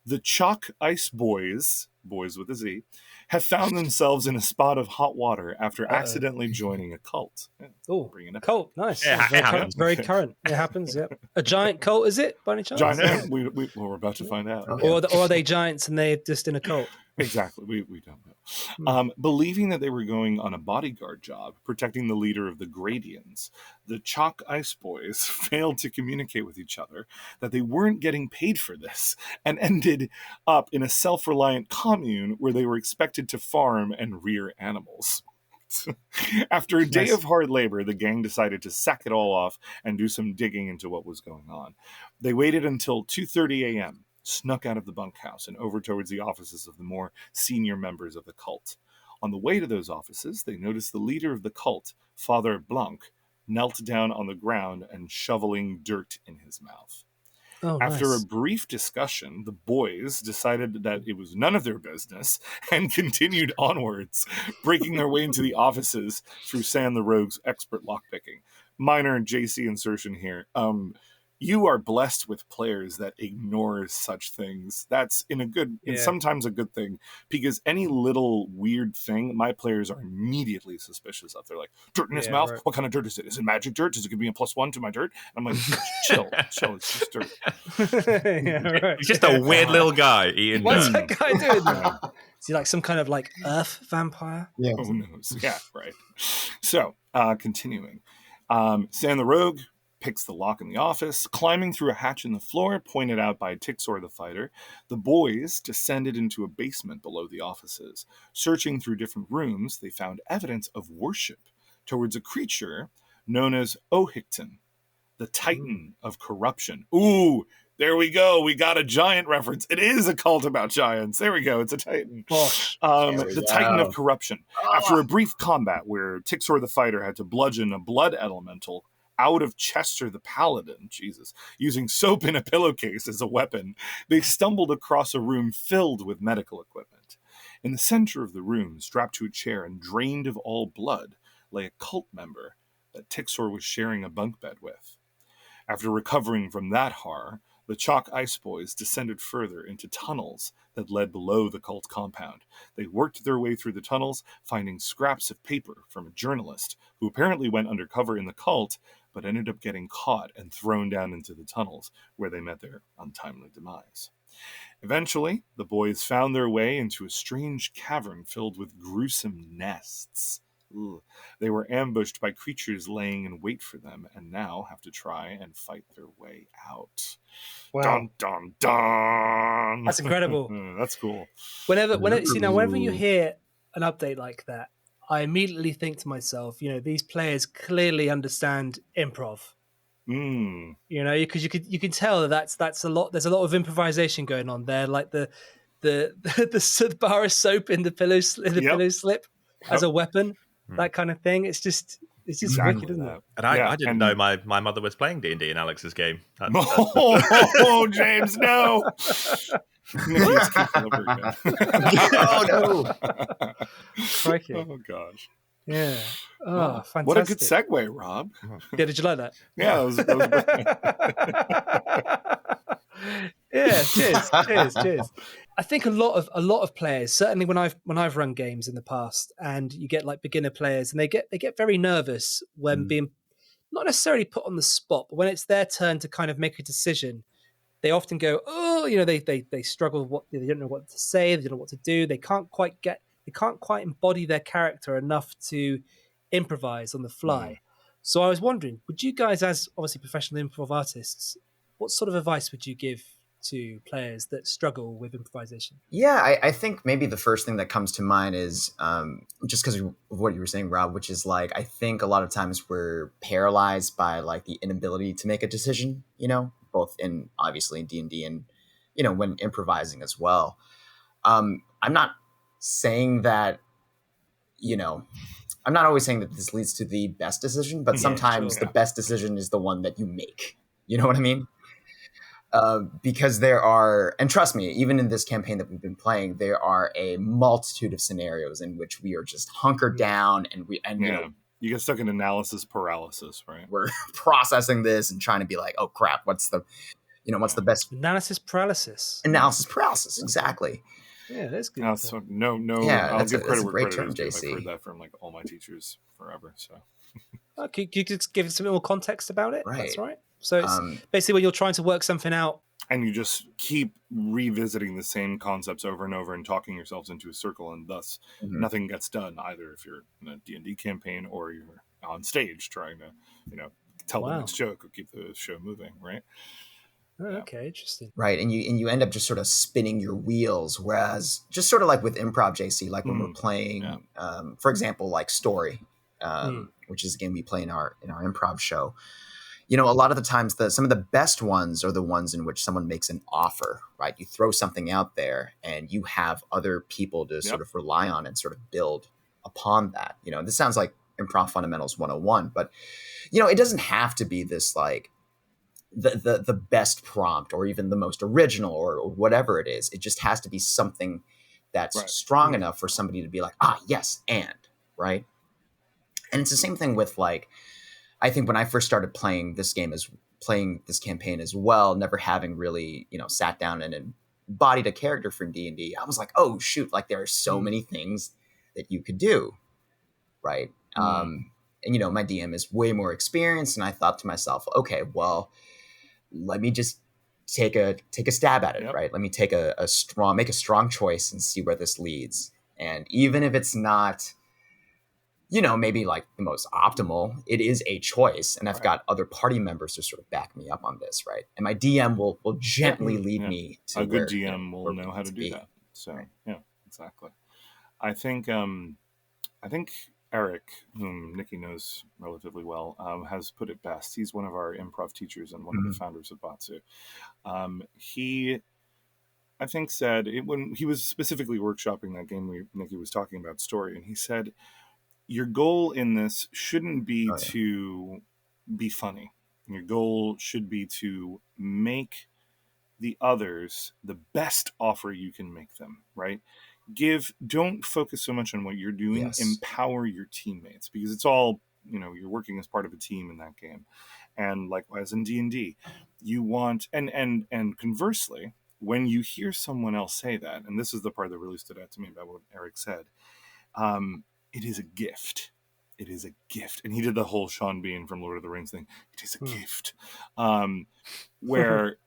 the Chalk Ice Boys with a Z, have found themselves in a spot of hot water after accidentally joining a cult. Oh, bringing a cult. Nice. Yeah, very current. It happens, yep. A giant cult, is it, by any chance? Giant, we're about to find out. Or are they giants and they're just in a cult? Exactly. We don't know. Believing that they were going on a bodyguard job, protecting the leader of the Gradians, the Chalk Ice Boys failed to communicate with each other that they weren't getting paid for this and ended up in a self-reliant commune where they were expected to farm and rear animals. After a day of hard labor, the gang decided to sack it all off and do some digging into what was going on. They waited until 2:30 a.m., snuck out of the bunkhouse and over towards the offices of the more senior members of the cult. On the way to those offices, they noticed the leader of the cult, Father Blanc, knelt down on the ground and shoveling dirt in his mouth. After a brief discussion, the boys decided that it was none of their business and continued onwards, breaking their way into the offices through Sam the Rogue's expert lockpicking. Minor JC insertion here. You are blessed with players that ignore such things. That's sometimes a good thing, because any little weird thing, my players are immediately suspicious of. They're like, dirt in his mouth? Right. What kind of dirt is it? Is it magic dirt? Is it going to be a +1 to my dirt? And I'm like, chill, it's just dirt. Right. He's just a weird little guy eating What's dirt. that guy doing? Is he like some kind of like earth vampire? Yeah. Who knows? Yeah, right. So, continuing. Sam the Rogue picks the lock in the office. Climbing through a hatch in the floor, pointed out by Tixor the fighter, the boys descended into a basement below the offices. Searching through different rooms, they found evidence of worship towards a creature known as Ohicton, the Titan of Corruption. Ooh, there we go. We got a giant reference. It is a cult about giants. There we go. It's a Titan. The Titan of Corruption. After a brief combat where Tixor the fighter had to bludgeon a blood elemental out of Chester the Paladin, using soap in a pillowcase as a weapon, they stumbled across a room filled with medical equipment. In the center of the room, strapped to a chair and drained of all blood, lay a cult member that Tixor was sharing a bunk bed with. After recovering from that horror, the Chalk Ice Boys descended further into tunnels that led below the cult compound. They worked their way through the tunnels, finding scraps of paper from a journalist who apparently went undercover in the cult, but ended up getting caught and thrown down into the tunnels, where they met their untimely demise. Eventually, the boys found their way into a strange cavern filled with gruesome nests. Ugh. They were ambushed by creatures laying in wait for them, and now have to try and fight their way out. Wow. Dun, dun, dun! That's incredible. That's cool. Whenever you hear an update like that, I immediately think to myself, these players clearly understand improv. Because you can tell that's a lot. There's a lot of improvisation going on there, like the bar of soap in the pillow slip as a weapon, that kind of thing. It's It's just Exactly wicked, isn't that. it? And I, Yeah, I didn't and- know my mother was playing D&D in Alex's game. Oh, James, no. Nicky, let's keep delivering it. Oh, no. Crikey. Oh, gosh. Yeah. Oh, Wow. fantastic. What a good segue, Rob. Yeah, did you like that? Yeah, that was Yeah, cheers. I think a lot of players, certainly when I've run games in the past, and you get like beginner players, and they get very nervous when being not necessarily put on the spot, but when it's their turn to kind of make a decision, they often go, oh, they struggle with they don't know what to say, they don't know what to do, they can't quite embody their character enough to improvise on the fly. So I was wondering, would you guys, as obviously professional improv artists, what sort of advice would you give to players that struggle with improvisation? Yeah, I think maybe the first thing that comes to mind is just because of what you were saying, Rob, which is like, I think a lot of times we're paralyzed by like the inability to make a decision, both obviously in D&D and, when improvising as well. I'm not saying that, I'm not always saying that this leads to the best decision, but sometimes the best decision is the one that you make. You know what I mean? Because there are, and trust me, even in this campaign that we've been playing, there are a multitude of scenarios in which we are just hunkered down and you get stuck in analysis paralysis, right? We're processing this and trying to be like, oh crap, what's the best analysis paralysis? Analysis paralysis, exactly. Yeah, that's good. No. Yeah, I'll give credit where credit term, is due. JC. I've heard that from like all my teachers forever. So, could you just give us a bit more context about it? Right. That's right. So it's basically when you're trying to work something out, and you just keep revisiting the same concepts over and over and talking yourselves into a circle, and thus nothing gets done. Either if you're in a D&D campaign or you're on stage trying to, tell the next joke or keep the show moving, right? Okay, interesting. Right, and you end up just sort of spinning your wheels. Whereas, just sort of like with improv, JC, like when we're playing, for example, like Story, which is a game we play in our improv show. A lot of the times, some of the best ones are the ones in which someone makes an offer. Right, you throw something out there, and you have other people to sort of rely on and sort of build upon that. This sounds like improv fundamentals 101, but it doesn't have to be this like the best prompt or even the most original or whatever it is. It just has to be something that's strong enough for somebody to be like, yes, and right. And it's the same thing with like, I think when I first started playing this campaign as well, never having really, sat down and embodied a character for D&D, I was like, oh shoot, like there are so many things that you could do. Right. And my DM is way more experienced. And I thought to myself, okay, well, let me just take a stab at it, right? Let me take make a strong choice and see where this leads. And even if it's not, maybe like the most optimal, it is a choice. And I've got other party members to sort of back me up on this, right? And my DM will gently lead me to a good DM will know how to do that. So right. Exactly. I think Eric, whom Nicky knows relatively well, has put it best. He's one of our improv teachers and one of the founders of Batsu. He, I think, said when he was specifically workshopping that game Nicky was talking about, Story, and he said, your goal in this shouldn't be to be funny. Your goal should be to make the others the best offer you can make them, right? Don't focus so much on what you're doing. Empower your teammates, because it's all, you're working as part of a team in that game. And likewise in D&D, you want, and conversely, when you hear someone else say that, and this is the part that really stood out to me about what Eric said, it is a gift. It is a gift. And he did the whole Sean Bean from Lord of the Rings thing. It is a gift. Where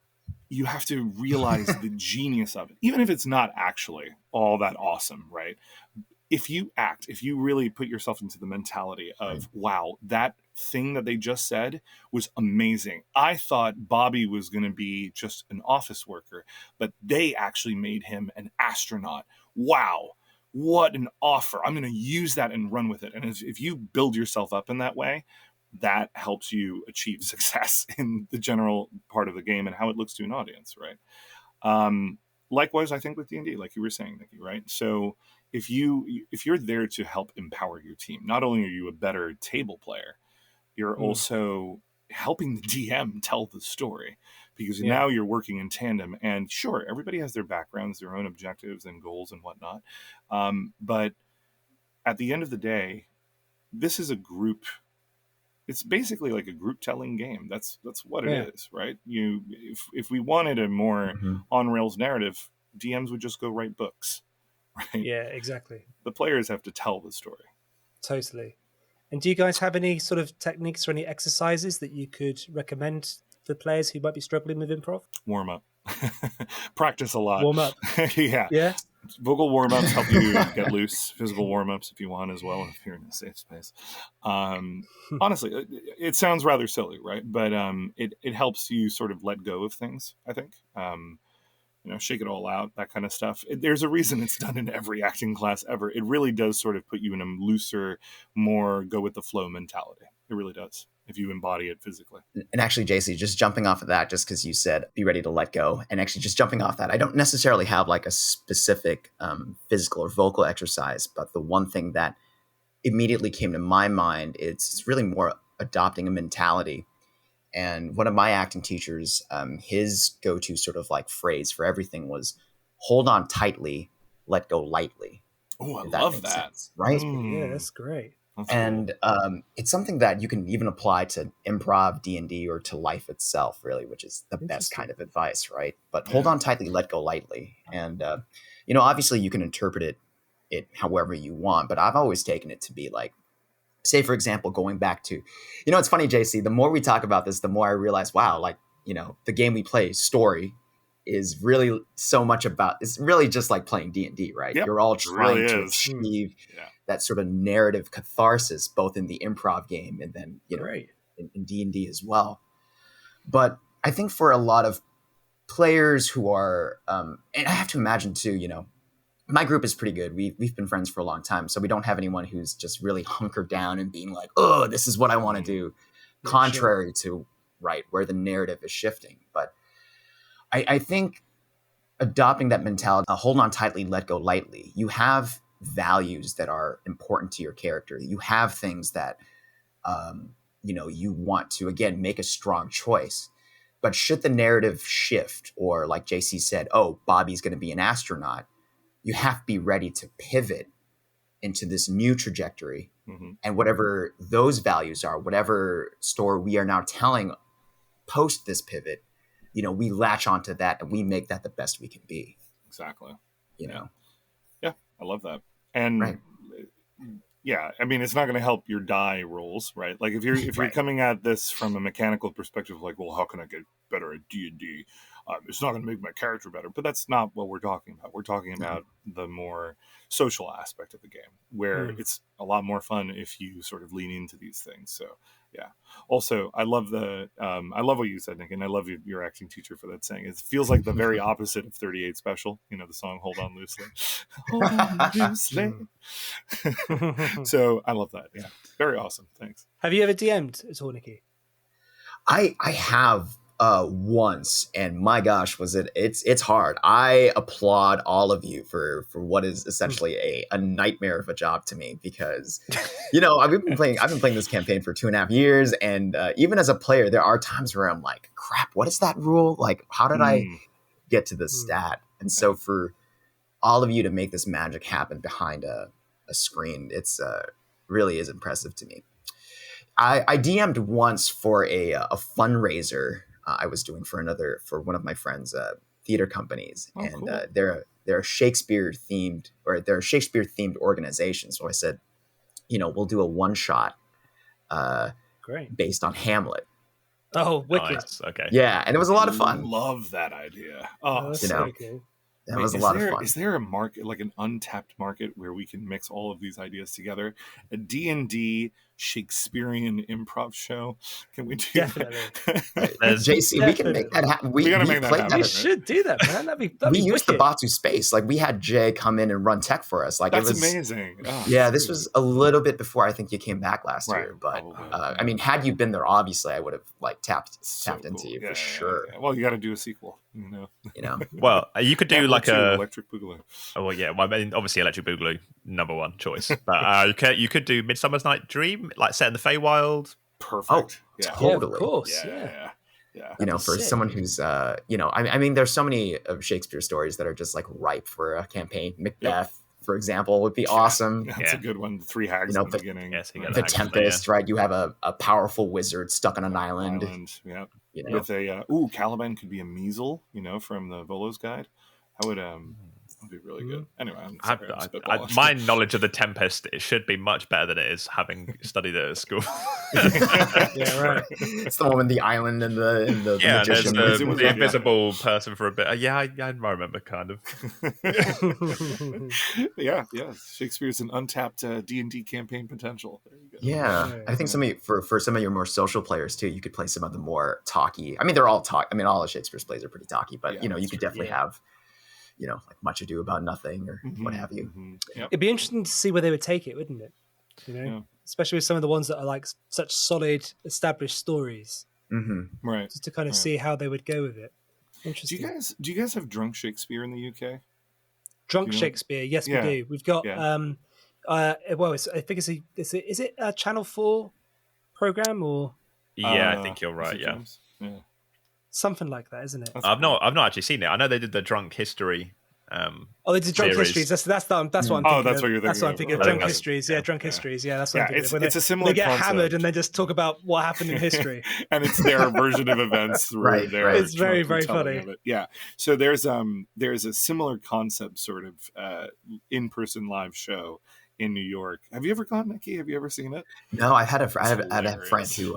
you have to realize the genius of it, even if it's not actually all that awesome, right? If you really put yourself into the mentality of, wow, that thing that they just said was amazing. I thought Bobby was going to be just an office worker, but they actually made him an astronaut. Wow. What an offer. I'm going to use that and run with it. And if you build yourself up in that way, that helps you achieve success in the general part of the game and how it looks to an audience, right? Likewise, I think with D&D, like you were saying, Nicky, right? So if you're there to help empower your team, not only are you a better table player, you're also helping the DM tell the story, because now you're working in tandem. And sure, everybody has their backgrounds, their own objectives and goals and whatnot. But at the end of the day, this is a group. It's basically like a group telling game. That's what it is, right? If we wanted a more on rails narrative, DMs would just go write books, right? Yeah, exactly. The players have to tell the story. Totally. And do you guys have any sort of techniques or any exercises that you could recommend for players who might be struggling with improv? Warm up. Practice a lot. Warm up. Yeah. Vocal warm-ups help you get loose. Physical warm-ups if you want as well, if you're in a safe space. Honestly, it sounds rather silly, right? But it helps you sort of let go of things, I think. Shake it all out, that kind of stuff. There's a reason it's done in every acting class ever. It really does sort of put you in a looser, more go with the flow mentality. It really does, if you embody it physically. And actually, JC, just jumping off of that, just because you said be ready to let go, and actually just jumping off that, I don't necessarily have like a specific physical or vocal exercise, but the one thing that immediately came to my mind, it's really more adopting a mentality. And one of my acting teachers, his go-to sort of like phrase for everything was "hold on tightly, let go lightly." Oh, I love that. Sense, right? Yeah, that's great. That's and cool. It's something that you can even apply to improv, D&D, or to life itself, really, which is the best kind of advice, right? But hold on tightly, let go lightly. And, obviously you can interpret it however you want, but I've always taken it to be like, say, for example, going back to, it's funny, JC, the more we talk about this, the more I realize, wow, like, the game we play, story, is really so much about, it's really just like playing D&D, right? Yep, you're all trying really to is. achieve that sort of narrative catharsis, both in the improv game and then, in D&D as well. But I think for a lot of players who are, and I have to imagine too, my group is pretty good. We've been friends for a long time, so we don't have anyone who's just really hunkered down and being like, "Oh, this is what I want to do," contrary to where the narrative is shifting. But I think adopting that mentality, hold on tightly, let go lightly. You have values that are important to your character. You have things that you want to again make a strong choice. But should the narrative shift, or like JC said, "Oh, Bobby's going to be an astronaut," you have to be ready to pivot into this new trajectory. And whatever those values are, whatever story we are now telling post this pivot, we latch onto that and we make that the best we can be. Exactly. Yeah, I love that. And I mean, it's not going to help your die rolls, right? Like if you're coming at this from a mechanical perspective, like, well, how can I get better at D&D? It's not going to make my character better, but that's not what we're talking about. We're talking about the more social aspect of the game, where it's a lot more fun if you sort of lean into these things. So, yeah. Also, I love what you said, Nick, and I love your acting teacher for that saying. It feels like the very opposite of 38 Special. The song "Hold On Loosely." Hold on loosely. So I love that. Yeah, very awesome. Thanks. Have you ever DM'd at all, Nicky? I have once, and my gosh, it's hard. I applaud all of you for what is essentially a nightmare of a job to me, because I've been playing this campaign for 2.5 years, and even as a player, there are times where I'm like, crap, what is that rule? Like, how did I get to this stat? And so for all of you to make this magic happen behind a screen, it's really is impressive to me. I DM'd once for a fundraiser I was doing for one of my friends' theater companies, and cool. They're a Shakespeare themed organization. So I said, we'll do a one shot, based on Hamlet. Oh, wicked! Nice. Okay. Yeah, and it was a lot of fun. Love that idea. Oh, that's so cool. That was a lot of fun. Is there a market, like an untapped market, where we can mix all of these ideas together? A D&D Shakespearean improv show? Can we do Definitely. that? JC, we can make that happen. We gotta make that happen. We should do that, man. That'd be we used the Batu space. Like, we had Jay come in and run tech for us. Like, that's it was amazing. Oh, yeah, this was a little bit before I think you came back last year. But I mean, had you been there, obviously I would have like tapped into you for sure. Well, you got to do a sequel. You know. Well, you could do Hamlet like 2, a. Electric Boogaloo. Oh well, yeah. Well, I mean, obviously, Electric Boogaloo, number one choice. But you could do Midsummer's Night Dream, like set in the Feywild. Perfect. Yeah, Yeah. totally. Of course. Yeah. For sick. someone who's I mean there's so many of Shakespeare stories that are just like ripe for a campaign. Macbeth, for example, would be awesome. That's a good one. The three hags in the beginning. Yes, you got The that, Tempest, right? You have a powerful wizard stuck on an island. Yeah. You know? With a Caliban could be a measle, from the Volo's Guide. That would be really good. Anyway, I'm spitballing. My knowledge of the Tempest, it should be much better than it is, having studied it at school. Yeah, right. It's the one with the island and the magician. There's the invisible person for a bit. I remember kind of. yeah. Shakespeare's an untapped D&D campaign potential. There you go. Yeah, I think for some of your more social players too, you could play some of the more talky. I mean, they're all talk. I mean, all of Shakespeare's plays are pretty talky, but you could definitely have, like Much Ado About Nothing or what have you. Mm-hmm. Yep. It'd be interesting to see where they would take it, wouldn't it? Especially with some of the ones that are like such solid, established stories. Mm-hmm. Right. Just to kind of see how they would go with it. Interesting. Do you guys have Drunk Shakespeare in the UK? Drunk Shakespeare? Yes, we do. We've got. I think is it a Channel 4 program or? Yeah, I think you're right. Yeah. Something like that, isn't it? I've not actually seen it. I know they did the Drunk History. They did Drunk Histories. That's what I'm thinking. Oh, that's what you're thinking. That's what I'm thinking. Drunk Histories. Yeah, Drunk Histories. Yeah, that's what I'm thinking. It's a similar. They get concept. hammered and then just talk about what happened in history. And it's their version of events. Right. It's very, very funny. Yeah. So there's a similar concept, sort of in-person live show in New York. Have you ever gone, Nicky? Have you ever seen it? No, I had a friend who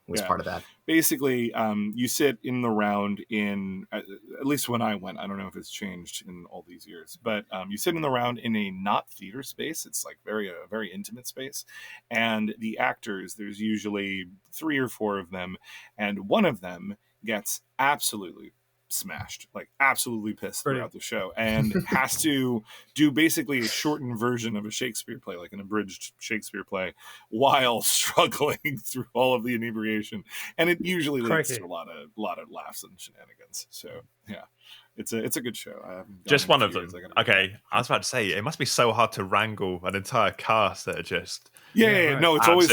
was part of that. Basically, you sit in the round in, at least when I went, I don't know if it's changed in all these years, but you sit in the round in a not theater space. It's like a very intimate space. And the actors, there's usually 3 or 4 of them, and one of them gets absolutely smashed, like absolutely pissed throughout the show, and has to do basically a shortened version of a Shakespeare play, like an abridged Shakespeare play, while struggling through all of the inebriation, and it usually leads to a lot of laughs and shenanigans. So yeah, it's a good show. Just one of them. Okay, I was about to say it must be so hard to wrangle an entire cast that are just no, it's always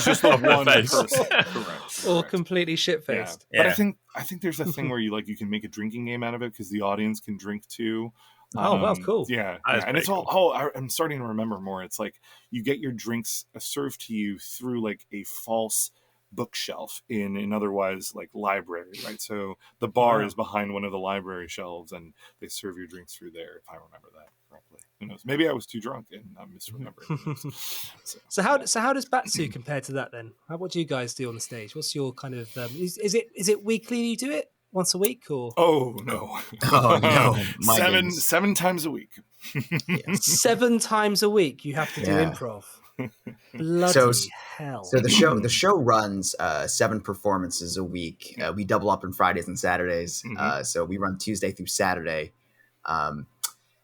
just the one person. Correct. Or completely shit-faced. Yeah. But I think there's a thing where you can make a drinking game out of it because the audience can drink too. Wow, cool. Yeah, and it's all. I'm starting to remember more. It's like you get your drinks served to you through like a false bookshelf in an otherwise like library, right? So the bar is behind one of the library shelves, and they serve your drinks through there. If I remember that correctly, who knows? Maybe I was too drunk and I'm misremembering. So how does Batsu compare to that then? What do you guys do on the stage? What's your kind of is it weekly? You do it once a week or? Oh no! Seven times a week. 7 times a week you have to do improv. Bloody hell! So the show runs 7 performances a week. We double up on Fridays and Saturdays. So we run Tuesday through Saturday. And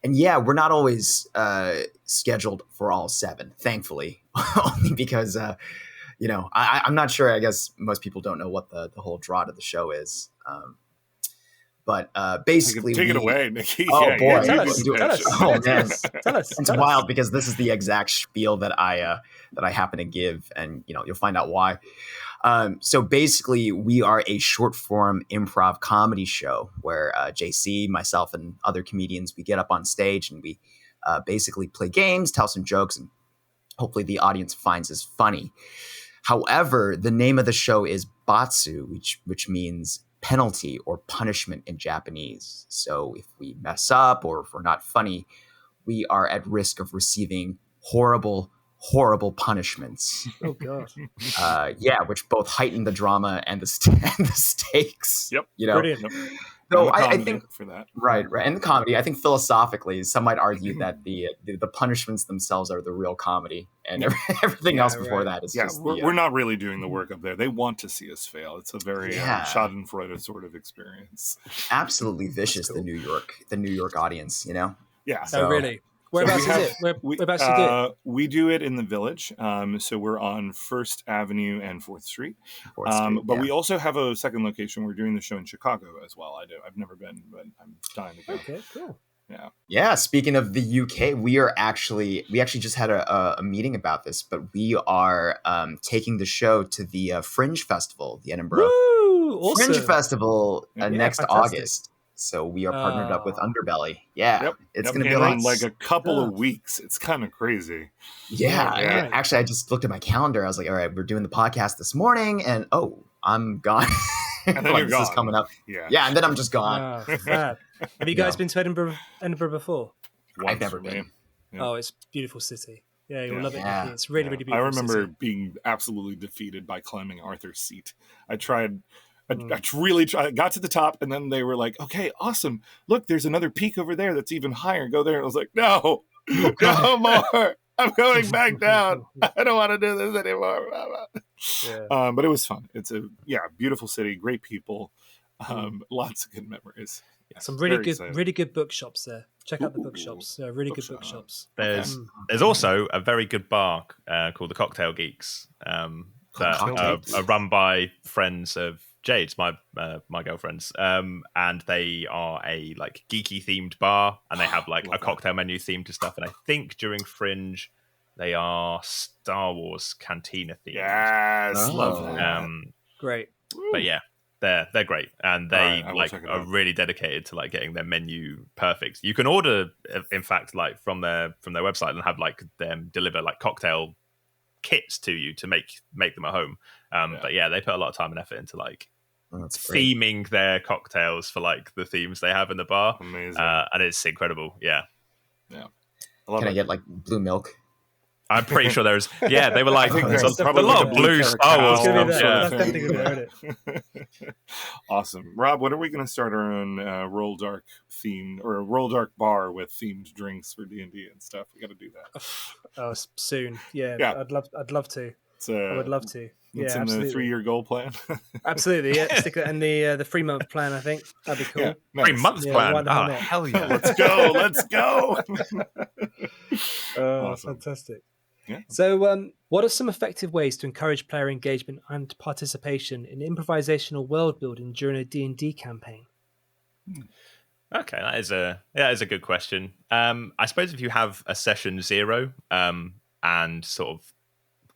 we're not always scheduled for all 7, thankfully, only because I'm not sure. I guess most people don't know what the whole draw to the show is. But basically, take it away, Nicky. Oh boy, tell us. Oh man, tell us. It's wild because this is the exact spiel that I happen to give, and you'll find out why. So basically, we are a short form improv comedy show where JC, myself, and other comedians, we get up on stage and we basically play games, tell some jokes, and hopefully the audience finds us funny. However, the name of the show is Batsu, which means penalty or punishment in Japanese. So if we mess up or if we're not funny, we are at risk of receiving horrible punishments. Oh god. Which both heighten the drama and the stakes. Yep. Brilliant. So I think for that. Right. And the comedy, I think philosophically, some might argue that the punishments themselves are the real comedy, and everything else before that is just we're not really doing the work up there. They want to see us fail. It's a very Schadenfreude sort of experience. Absolutely vicious. Cool. The New York audience, Yeah. So really. Whereabouts is it? Whereabouts you do it? We do it in the Village. So we're on First Avenue and 4th Street. But we also have a second location. We're doing the show in Chicago as well. I've never been, but I'm dying to go. Okay, cool. Yeah. Speaking of the UK, we actually just had a meeting about this, but we are taking the show to the Fringe Festival, the Edinburgh Awesome. Fringe Festival next fantastic. August. So we are partnered up with Underbelly. Yeah, it's going to be in like a couple of weeks. It's kind of crazy. Yeah. Actually, I just looked at my calendar. I was like, all right, we're doing the podcast this morning, and I'm gone. And then you're gone. Is coming up. Yeah, and then I'm just gone. Have you guys been to Edinburgh before? I've never been. Yeah. Oh, it's a beautiful city. Yeah, you'll love it. It's really, really beautiful. I remember city. being absolutely defeated by climbing Arthur's Seat. I really tried. I got to the top, and then they were like, "Okay, awesome! Look, there's another peak over there that's even higher. Go there." And I was like, "No, no more! I'm going back down. I don't want to do this anymore." But it was fun. It's a beautiful city, great people, lots of good memories. Some really good bookshops there. Check out the bookshops. Really good bookshops. There's also a very good bar called the Cocktail Geeks that are run by friends of Jade's, my girlfriend's, and they are a like geeky themed bar, and they have like a cocktail menu themed to stuff. And I think during Fringe, they are Star Wars Cantina themed. Yes, love that. Great, but yeah, they're great, and they are really dedicated to like getting their menu perfect. You can order, in fact, like from their website, and have like them deliver like cocktail kits to you to make them at home. But yeah, they put a lot of time and effort into like theming their cocktails for like the themes they have in the bar. Amazing. And it's incredible. Yeah. I get like blue milk? I'm pretty sure there's they were like there's a probably lot like of blue Star Wars stuff. Awesome. Rob, when are we going to start our own Rolldark themed or a Rolldark bar with themed drinks for D&D and stuff? We got to do that. Soon. Yeah. I'd love to. I would love to. It's in the 3-year goal plan. Absolutely, yeah. Stick that in the 3-month plan. I think that'd be cool. Yeah, nice. 3-month plan. Oh, hell yeah! Let's go. Awesome. Fantastic. Yeah. So, what are some effective ways to encourage player engagement and participation in improvisational world building during a D&D campaign? Okay, that is a good question. I suppose if you have a session 0 and sort of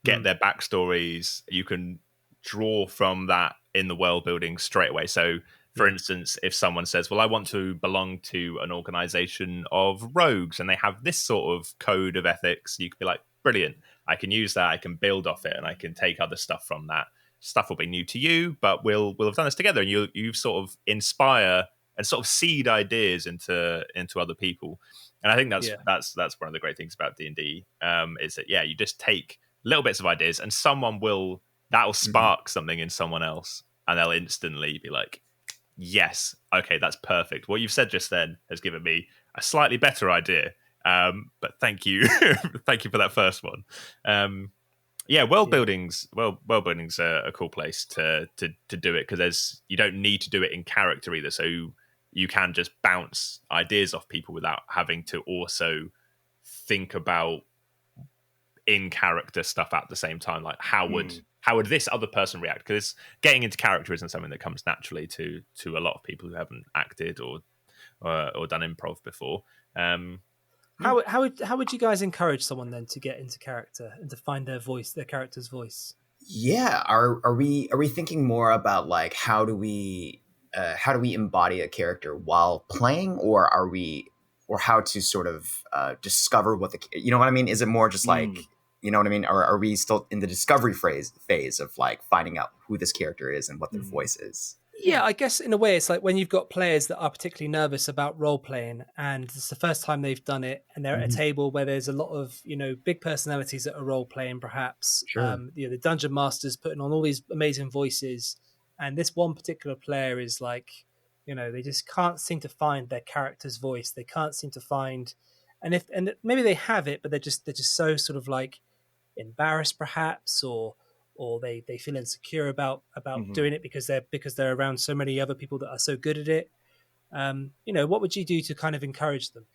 get their backstories, you can draw from that in the world building straight away. So, for instance, if someone says, well, I want to belong to an organization of rogues and they have this sort of code of ethics, you could be like, brilliant, I can use that, I can build off it, and I can take other stuff from that. Stuff will be new to you, but we'll have done this together, and you sort of inspire and sort of seed ideas into other people. And I think that's one of the great things about D&D, is that you just take little bits of ideas, and that'll spark something in someone else, and they'll instantly be like, yes, okay, that's perfect. What you've said just then has given me a slightly better idea. But thank you, thank you for that first one. World building's a cool place to do it, because you don't need to do it in character either, so you can just bounce ideas off people without having to also think about in character stuff at the same time. Like how would this other person react? Because getting into character isn't something that comes naturally to a lot of people who haven't acted or done improv before. How would you guys encourage someone then to get into character and to find their voice, their character's voice? Yeah, are we thinking more about like how do we embody a character while playing, or how to sort of discover what you know what I mean? Is it more just like you know what I mean? Or are we still in the discovery phase of like finding out who this character is and what their voice is? Yeah, I guess in a way it's like when you've got players that are particularly nervous about role playing and it's the first time they've done it, and they're at a table where there's a lot of, big personalities that are role playing perhaps. Sure. The dungeon masters putting on all these amazing voices, and this one particular player is like, they just can't seem to find their character's voice. They can't seem to find, and maybe they have it, but they're just so sort of like embarrassed perhaps, or they feel insecure about doing it because they're around so many other people that are so good at it. What would you do to kind of encourage them?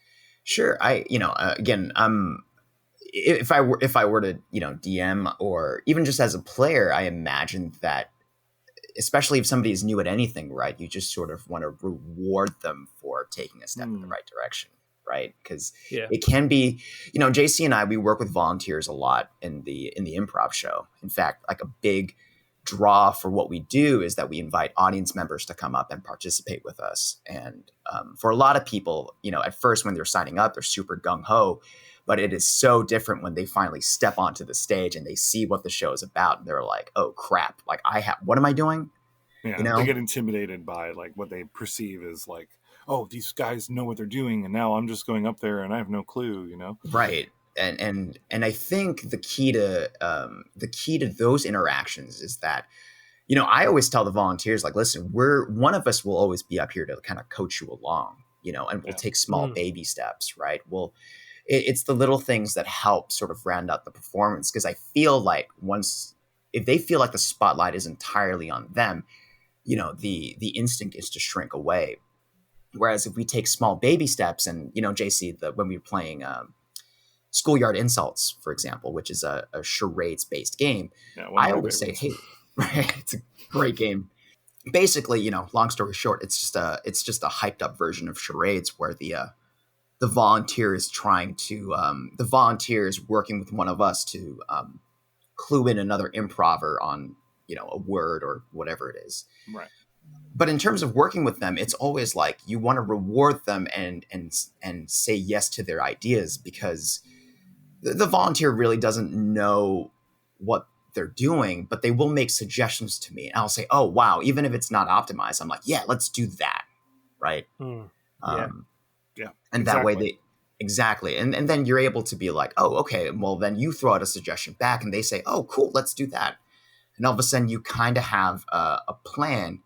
Sure. Again, if I were to, DM or even just as a player, I imagine that, especially if somebody is new at anything, right, you just sort of want to reward them for taking a step in the right direction, right? Because Yeah. it can be, JC and I, we work with volunteers a lot in the improv show. In fact, like a big draw for what we do is that we invite audience members to come up and participate with us. And for a lot of people, at first when they're signing up, they're super gung-ho, but it is so different when they finally step onto the stage and they see what the show is about. And they're like, oh crap, like what am I doing? Yeah, they get intimidated by like what they perceive as like, oh, these guys know what they're doing, and now I'm just going up there and I have no clue, Right. And I think the key to those interactions is that, I always tell the volunteers, like, listen, one of us will always be up here to kind of coach you along, and we'll take small baby steps, right? It's the little things that help sort of round out the performance, because I feel like if they feel like the spotlight is entirely on them, the instinct is to shrink away. Whereas if we take small baby steps, and JC, when we were playing Schoolyard Insults, for example, which is a charades based game, I always say, hey, right, it's a great game. Basically, long story short, it's just a hyped up version of charades where the volunteer is working with one of us to clue in another improver on a word or whatever it is. Right. But in terms of working with them, it's always like you want to reward them and say yes to their ideas, because the volunteer really doesn't know what they're doing, but they will make suggestions to me, and I'll say, oh wow, even if it's not optimized, I'm like, yeah, let's do that, right? Yeah. And that way exactly. And then you're able to be like, oh, okay, well then you throw out a suggestion back and they say, oh cool, let's do that. And all of a sudden you kind of have a plan,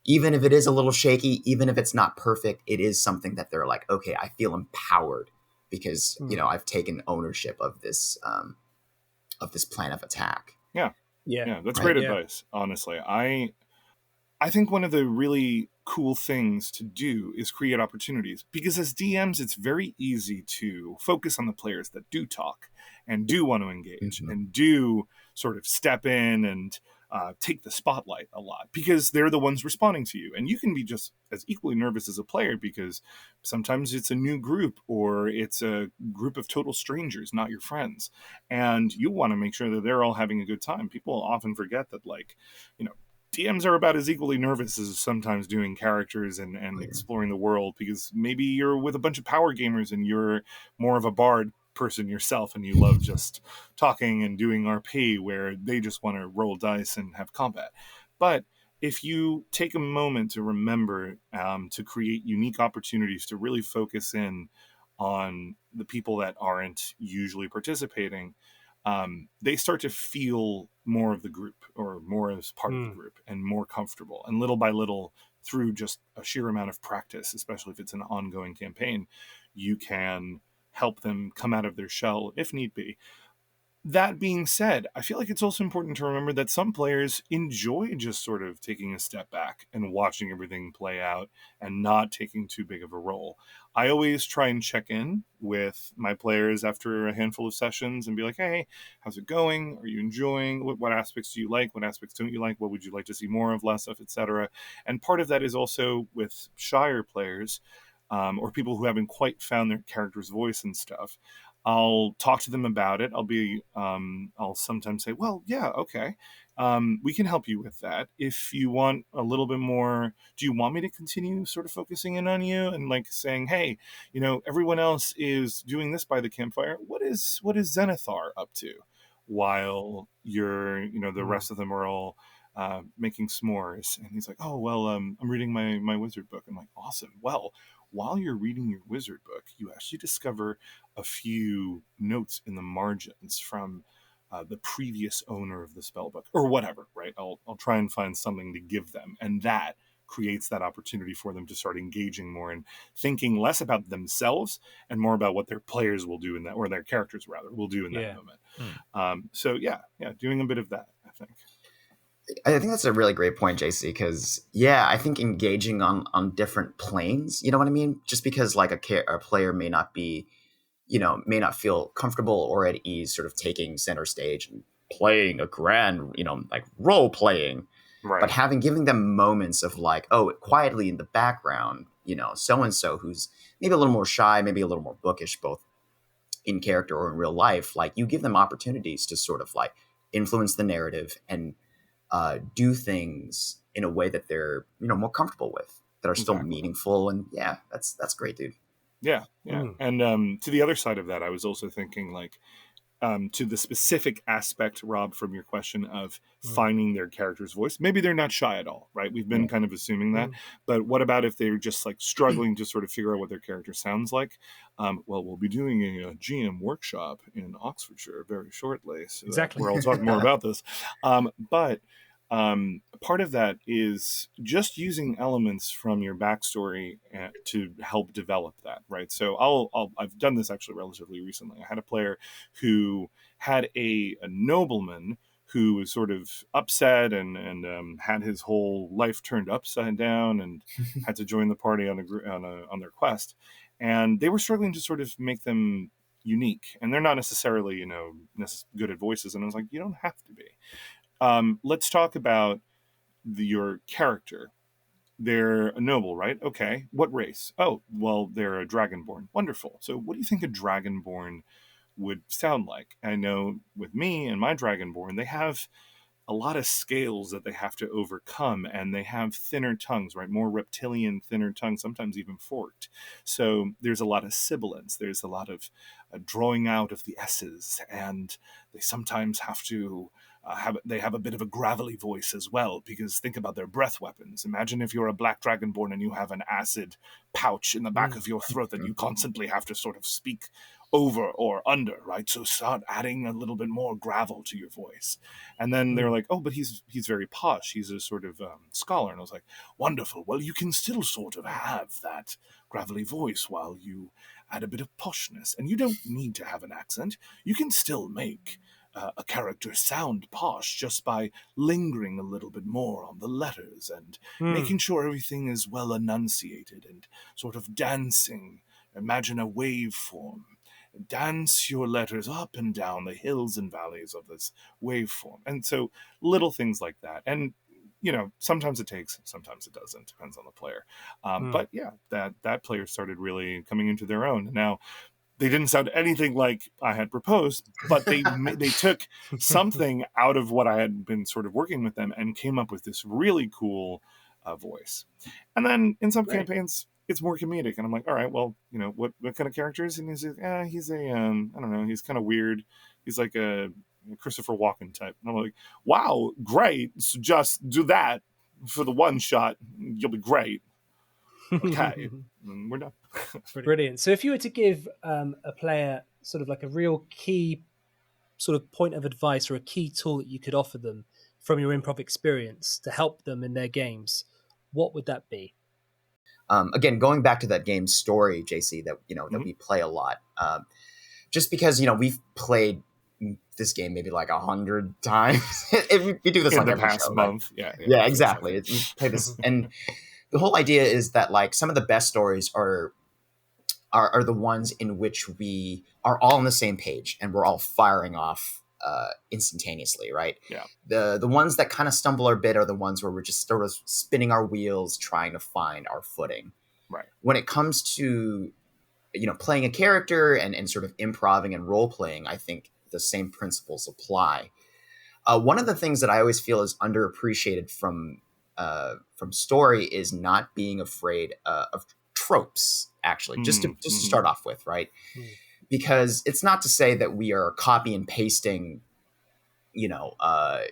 even if it is a little shaky, even if it's not perfect, it is something that they're like, okay, I feel empowered because, I've taken ownership of this plan of attack. Yeah. That's great advice. Honestly, I think one of the really cool things to do is create opportunities, because as DMs, it's very easy to focus on the players that do talk and do want to engage and do sort of step in and take the spotlight a lot, because they're the ones responding to you. And you can be just as equally nervous as a player, because sometimes it's a new group or it's a group of total strangers, not your friends. And you want to make sure that they're all having a good time. People often forget that, like, DMs are about as equally nervous as sometimes doing characters and exploring the world, because maybe you're with a bunch of power gamers and you're more of a bard person yourself and you love just talking and doing RP, where they just want to roll dice and have combat. But if you take a moment to remember to create unique opportunities to really focus in on the people that aren't usually participating, they start to feel more of the group, or more as part of the group, and more comfortable. And little by little, through just a sheer amount of practice, especially if it's an ongoing campaign, you can help them come out of their shell if need be. That being said, I feel like it's also important to remember that some players enjoy just sort of taking a step back and watching everything play out and not taking too big of a role. I always try and check in with my players after a handful of sessions and be like, hey, how's it going? Are you enjoying? What aspects do you like? What aspects don't you like? What would you like to see more of, less of, etc.? And part of that is also with shyer players, or people who haven't quite found their character's voice and stuff. I'll talk to them about it. I'll sometimes say, well, yeah, okay. We can help you with that. If you want a little bit more, do you want me to continue sort of focusing in on you and like saying, hey, everyone else is doing this by the campfire. What is Zenithar up to? While you're, the rest of them are all making s'mores. And he's like, oh, well, I'm reading my wizard book. I'm like, awesome. Well, while you're reading your wizard book, you actually discover a few notes in the margins from the previous owner of the spell book, or whatever, right? I'll try and find something to give them. And that creates that opportunity for them to start engaging more and thinking less about themselves and more about what their players will do in that, or their characters rather will do in that moment. So yeah, doing a bit of that, I think. I think that's a really great point, JC, because yeah, I think engaging on different planes, you know what I mean? Just because like a player may not be, may not feel comfortable or at ease sort of taking center stage and playing a grand, like role playing, but Right. giving them moments of like, oh, quietly in the background, so and so who's maybe a little more shy, maybe a little more bookish, both in character or in real life, like you give them opportunities to sort of like influence the narrative and do things in a way that they're more comfortable with, that are still Exactly. meaningful. And yeah, that's great, dude. Yeah. Yeah. And to the other side of that, I was also thinking like, to the specific aspect, Rob, from your question of finding their character's voice. Maybe they're not shy at all, right? We've been kind of assuming that. But what about if they're just like struggling to sort of figure out what their character sounds like? Well, we'll be doing a GM workshop in Oxfordshire very shortly. So Exactly. where I'll talk more about this. But part of that is just using elements from your backstory to help develop that, right? So I've done this actually relatively recently. I had a player who had a nobleman who was sort of upset and had his whole life turned upside down and had to join the party on their quest, and they were struggling to sort of make them unique, and they're not necessarily good at voices, and I was like, you don't have to be. Let's talk about your character. They're a noble, right? Okay. What race? Oh, well, they're a dragonborn. Wonderful. So what do you think a dragonborn would sound like? I know with me and my dragonborn, they have a lot of scales that they have to overcome, and they have thinner tongues, right? More reptilian, thinner tongues, sometimes even forked. So there's a lot of sibilance. There's a lot of drawing out of the S's, and they sometimes have to they have a bit of a gravelly voice as well, because think about their breath weapons. Imagine if you're a black dragonborn and you have an acid pouch in the back of your throat that you constantly have to sort of speak over or under, right? So start adding a little bit more gravel to your voice. And then they're like, oh, but he's very posh. He's a sort of scholar. And I was like, wonderful. Well, you can still sort of have that gravelly voice while you add a bit of poshness. And you don't need to have an accent. You can still make a character sound posh just by lingering a little bit more on the letters and making sure everything is well enunciated and sort of dancing. Imagine a waveform. Dance your letters up and down the hills and valleys of this waveform. And so little things like that. And sometimes it takes, sometimes it doesn't. Depends on the player. But yeah, that player started really coming into their own. Now, they didn't sound anything like I had proposed, but they took something out of what I had been sort of working with them and came up with this really cool voice. And then in some campaigns, it's more comedic, and I'm like, all right, well, what kind of characters? And he's like, he's a I don't know, he's kind of weird. He's like a Christopher Walken type. And I'm like, wow, great. So just do that for the one shot. You'll be great. Okay, and we're done. Brilliant. So if you were to give a player sort of like a real key sort of point of advice or a key tool that you could offer them from your improv experience to help them in their games, what would that be? Again, going back to that game story, JC, that that we play a lot, just because we've played this game maybe like 100 times. We do this in like the every past show, month. Right? Yeah, exactly. We play this, and the whole idea is that like some of the best stories are the ones in which we are all on the same page and we're all firing off instantaneously, right? Yeah. The ones that kind of stumble a bit are the ones where we're just sort of spinning our wheels trying to find our footing. Right. When it comes to playing a character and sort of improving and role playing, I think the same principles apply. One of the things that I always feel is underappreciated from story is not being afraid of tropes. Actually, just to start off with, right? Because it's not to say that we are copy and pasting, a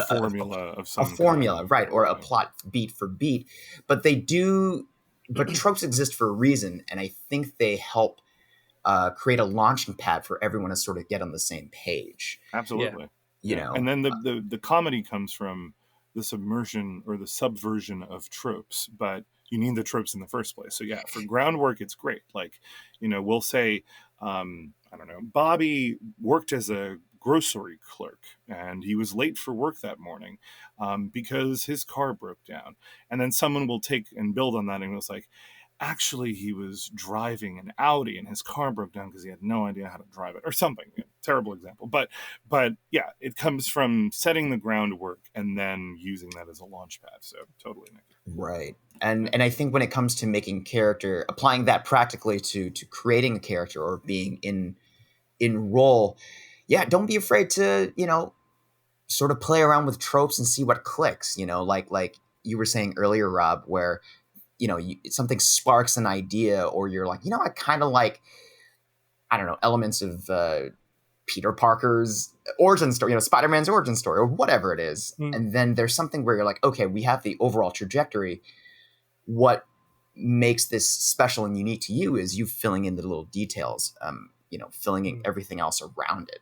formula of some formula, kind. right, or a plot beat for beat, but they do. But tropes exist for a reason, and I think they help create a launching pad for everyone to sort of get on the same page. Absolutely. Yeah. And then the comedy comes from the submersion or the subversion of tropes, but you need the tropes in the first place. So yeah, for groundwork, it's great. Like, we'll say, I don't know, Bobby worked as a grocery clerk, and he was late for work that morning because his car broke down. And then someone will take and build on that, and it was like, actually, he was driving an Audi and his car broke down because he had no idea how to drive it, or something. Terrible example, but yeah, it comes from setting the groundwork and then using that as a launch pad. So totally, Nicky. Right. And I think when it comes to making character, applying that practically to creating a character or being in role, yeah, don't be afraid to, sort of play around with tropes and see what clicks, like you were saying earlier, Rob, where, something sparks an idea, or you're like, I kind of like, I don't know, elements of Peter Parker's origin story, Spider-Man's origin story, or whatever it is. And then there's something where you're like, okay, we have the overall trajectory. What makes this special and unique to you is you filling in the little details, filling in everything else around it.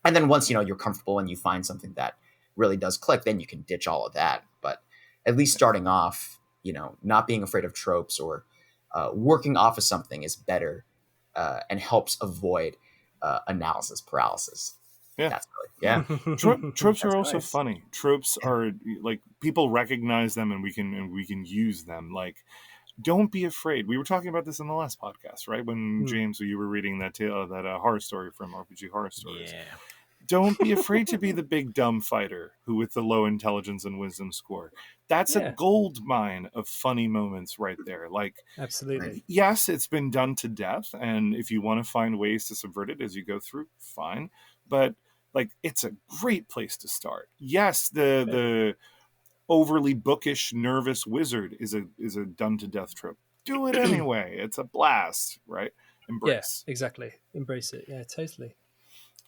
And then once, you're comfortable and you find something that really does click, then you can ditch all of that. But at least starting off, not being afraid of tropes or working off of something is better and helps avoid analysis paralysis. Yeah. That's really, Tropes are also nice. funny. Tropes are like, people recognize them, and we can use them. Like, don't be afraid. We were talking about this in the last podcast, right? When James, you were reading that horror story from RPG Horror Stories. Yeah. Don't be afraid to be the big dumb fighter who with the low intelligence and wisdom score. That's a gold mine of funny moments right there. Like, Absolutely. yes, it's been done to death, and if you want to find ways to subvert it as you go through, fine. But like, it's a great place to start. Yes, the overly bookish, nervous wizard is a done to death trope. Do it anyway. It's a blast, right? Embrace. Yeah, exactly. Embrace it. Yeah, totally.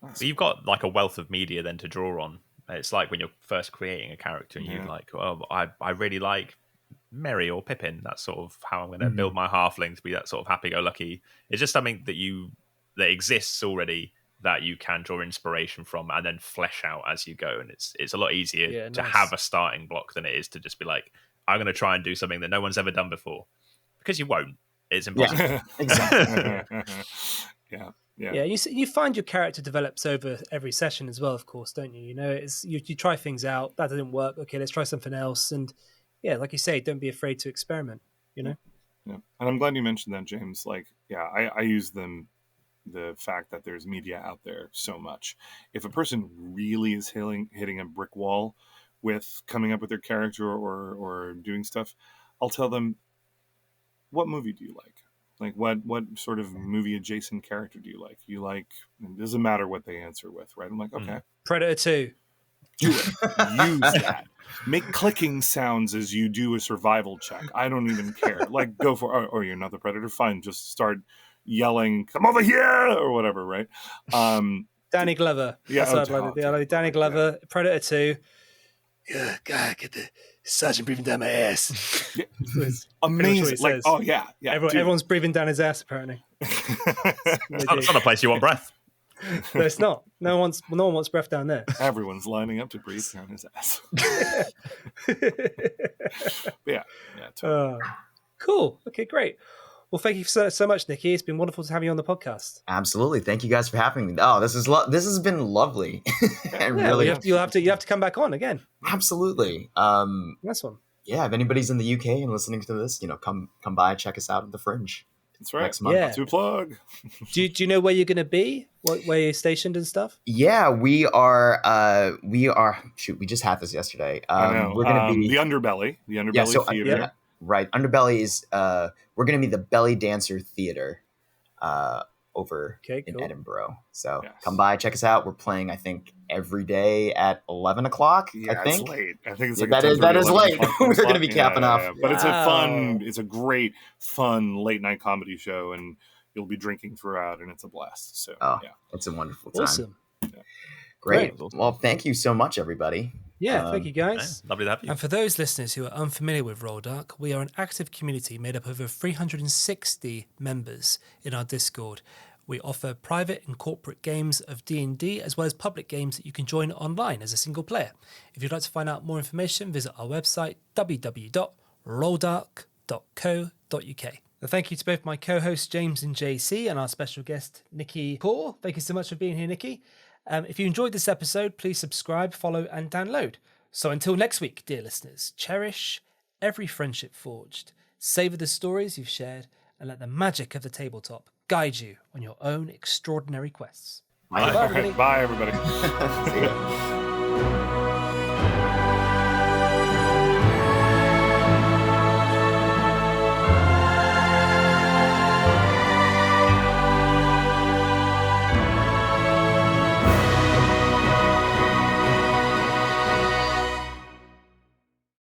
But you've got like a wealth of media then to draw on. It's like when you're first creating a character and you're like, oh, I really like Merry or Pippin. That's sort of how I'm going to build my halfling to be that sort of happy-go-lucky. It's just something that exists already that you can draw inspiration from and then flesh out as you go. And it's a lot easier to have a starting block than it is to just be like, I'm going to try and do something that no one's ever done before. Because you won't. It's impossible. Yeah, exactly. Yeah, you find your character develops over every session as well, of course, don't you? It's you try things out, that didn't work. Okay, let's try something else. And yeah, like you say, don't be afraid to experiment. Yeah, and I'm glad you mentioned that, James. Like, yeah, I use the fact that there's media out there so much. If a person really is hitting a brick wall with coming up with their character or doing stuff, I'll tell them, what movie do you like? Like, what sort of movie adjacent character do you like? It doesn't matter what they answer with, right? I'm like, okay. Predator 2. Do it. Use that. Make clicking sounds as you do a survival check. I don't even care. Like, go for, or you're not the Predator? Fine. Just start yelling, come over here, or whatever, right? Danny Glover. Yeah. That's what I like Danny Glover, yeah. Predator 2. Yeah, God, get the sergeant breathing down my ass. Yeah. Amazing. Like, oh, yeah. Everyone's breathing down his ass, apparently. It's not a place you want breath. No, it's not. No one wants breath down there. Everyone's lining up to breathe down his ass. Yeah. Totally. Cool. Okay, great. Well, thank you so much, Nicky. It's been wonderful to have you on the podcast. Absolutely. Thank you guys for having me. Oh, this has been lovely. And really, you have to come back on again. Absolutely. Nice one. Yeah, if anybody's in the UK and listening to this, come by, check us out at the Fringe. That's right. Next month. Yeah. To plug. Do you know where you're going to be? Where you're stationed and stuff? Yeah, we are. Shoot, we just had this yesterday. I know. We're going to be the Underbelly. The Underbelly Theater. Yeah, right. Underbelly is. We're going to be the Belly Dancer Theater. Over in Edinburgh. So come by, check us out. We're playing, I think, every day at 11 o'clock. Yeah, I think it's late. I think it's like that is late. We're going to be capping off. Yeah. But it's a great, fun late night comedy show, and you'll be drinking throughout, and it's a blast. So it's a wonderful time. Awesome. Yeah. Great. Well, thank you so much, everybody. Yeah, thank you, guys. Lovely to have you. And for those listeners who are unfamiliar with Rolldark, we are an active community made up of over 360 members in our Discord. We offer private and corporate games of D&D, as well as public games that you can join online as a single player. If you'd like to find out more information, visit our website, www.rolldark.co.uk. Thank you to both my co-hosts, James and JC, and our special guest, Nicky Khor. Thank you so much for being here, Nicky. If you enjoyed this episode, please subscribe, follow, and download. So until next week, dear listeners, cherish every friendship forged, savor the stories you've shared, and let the magic of the tabletop guide you on your own extraordinary quests. Bye. Bye, everybody. Bye, everybody. See ya.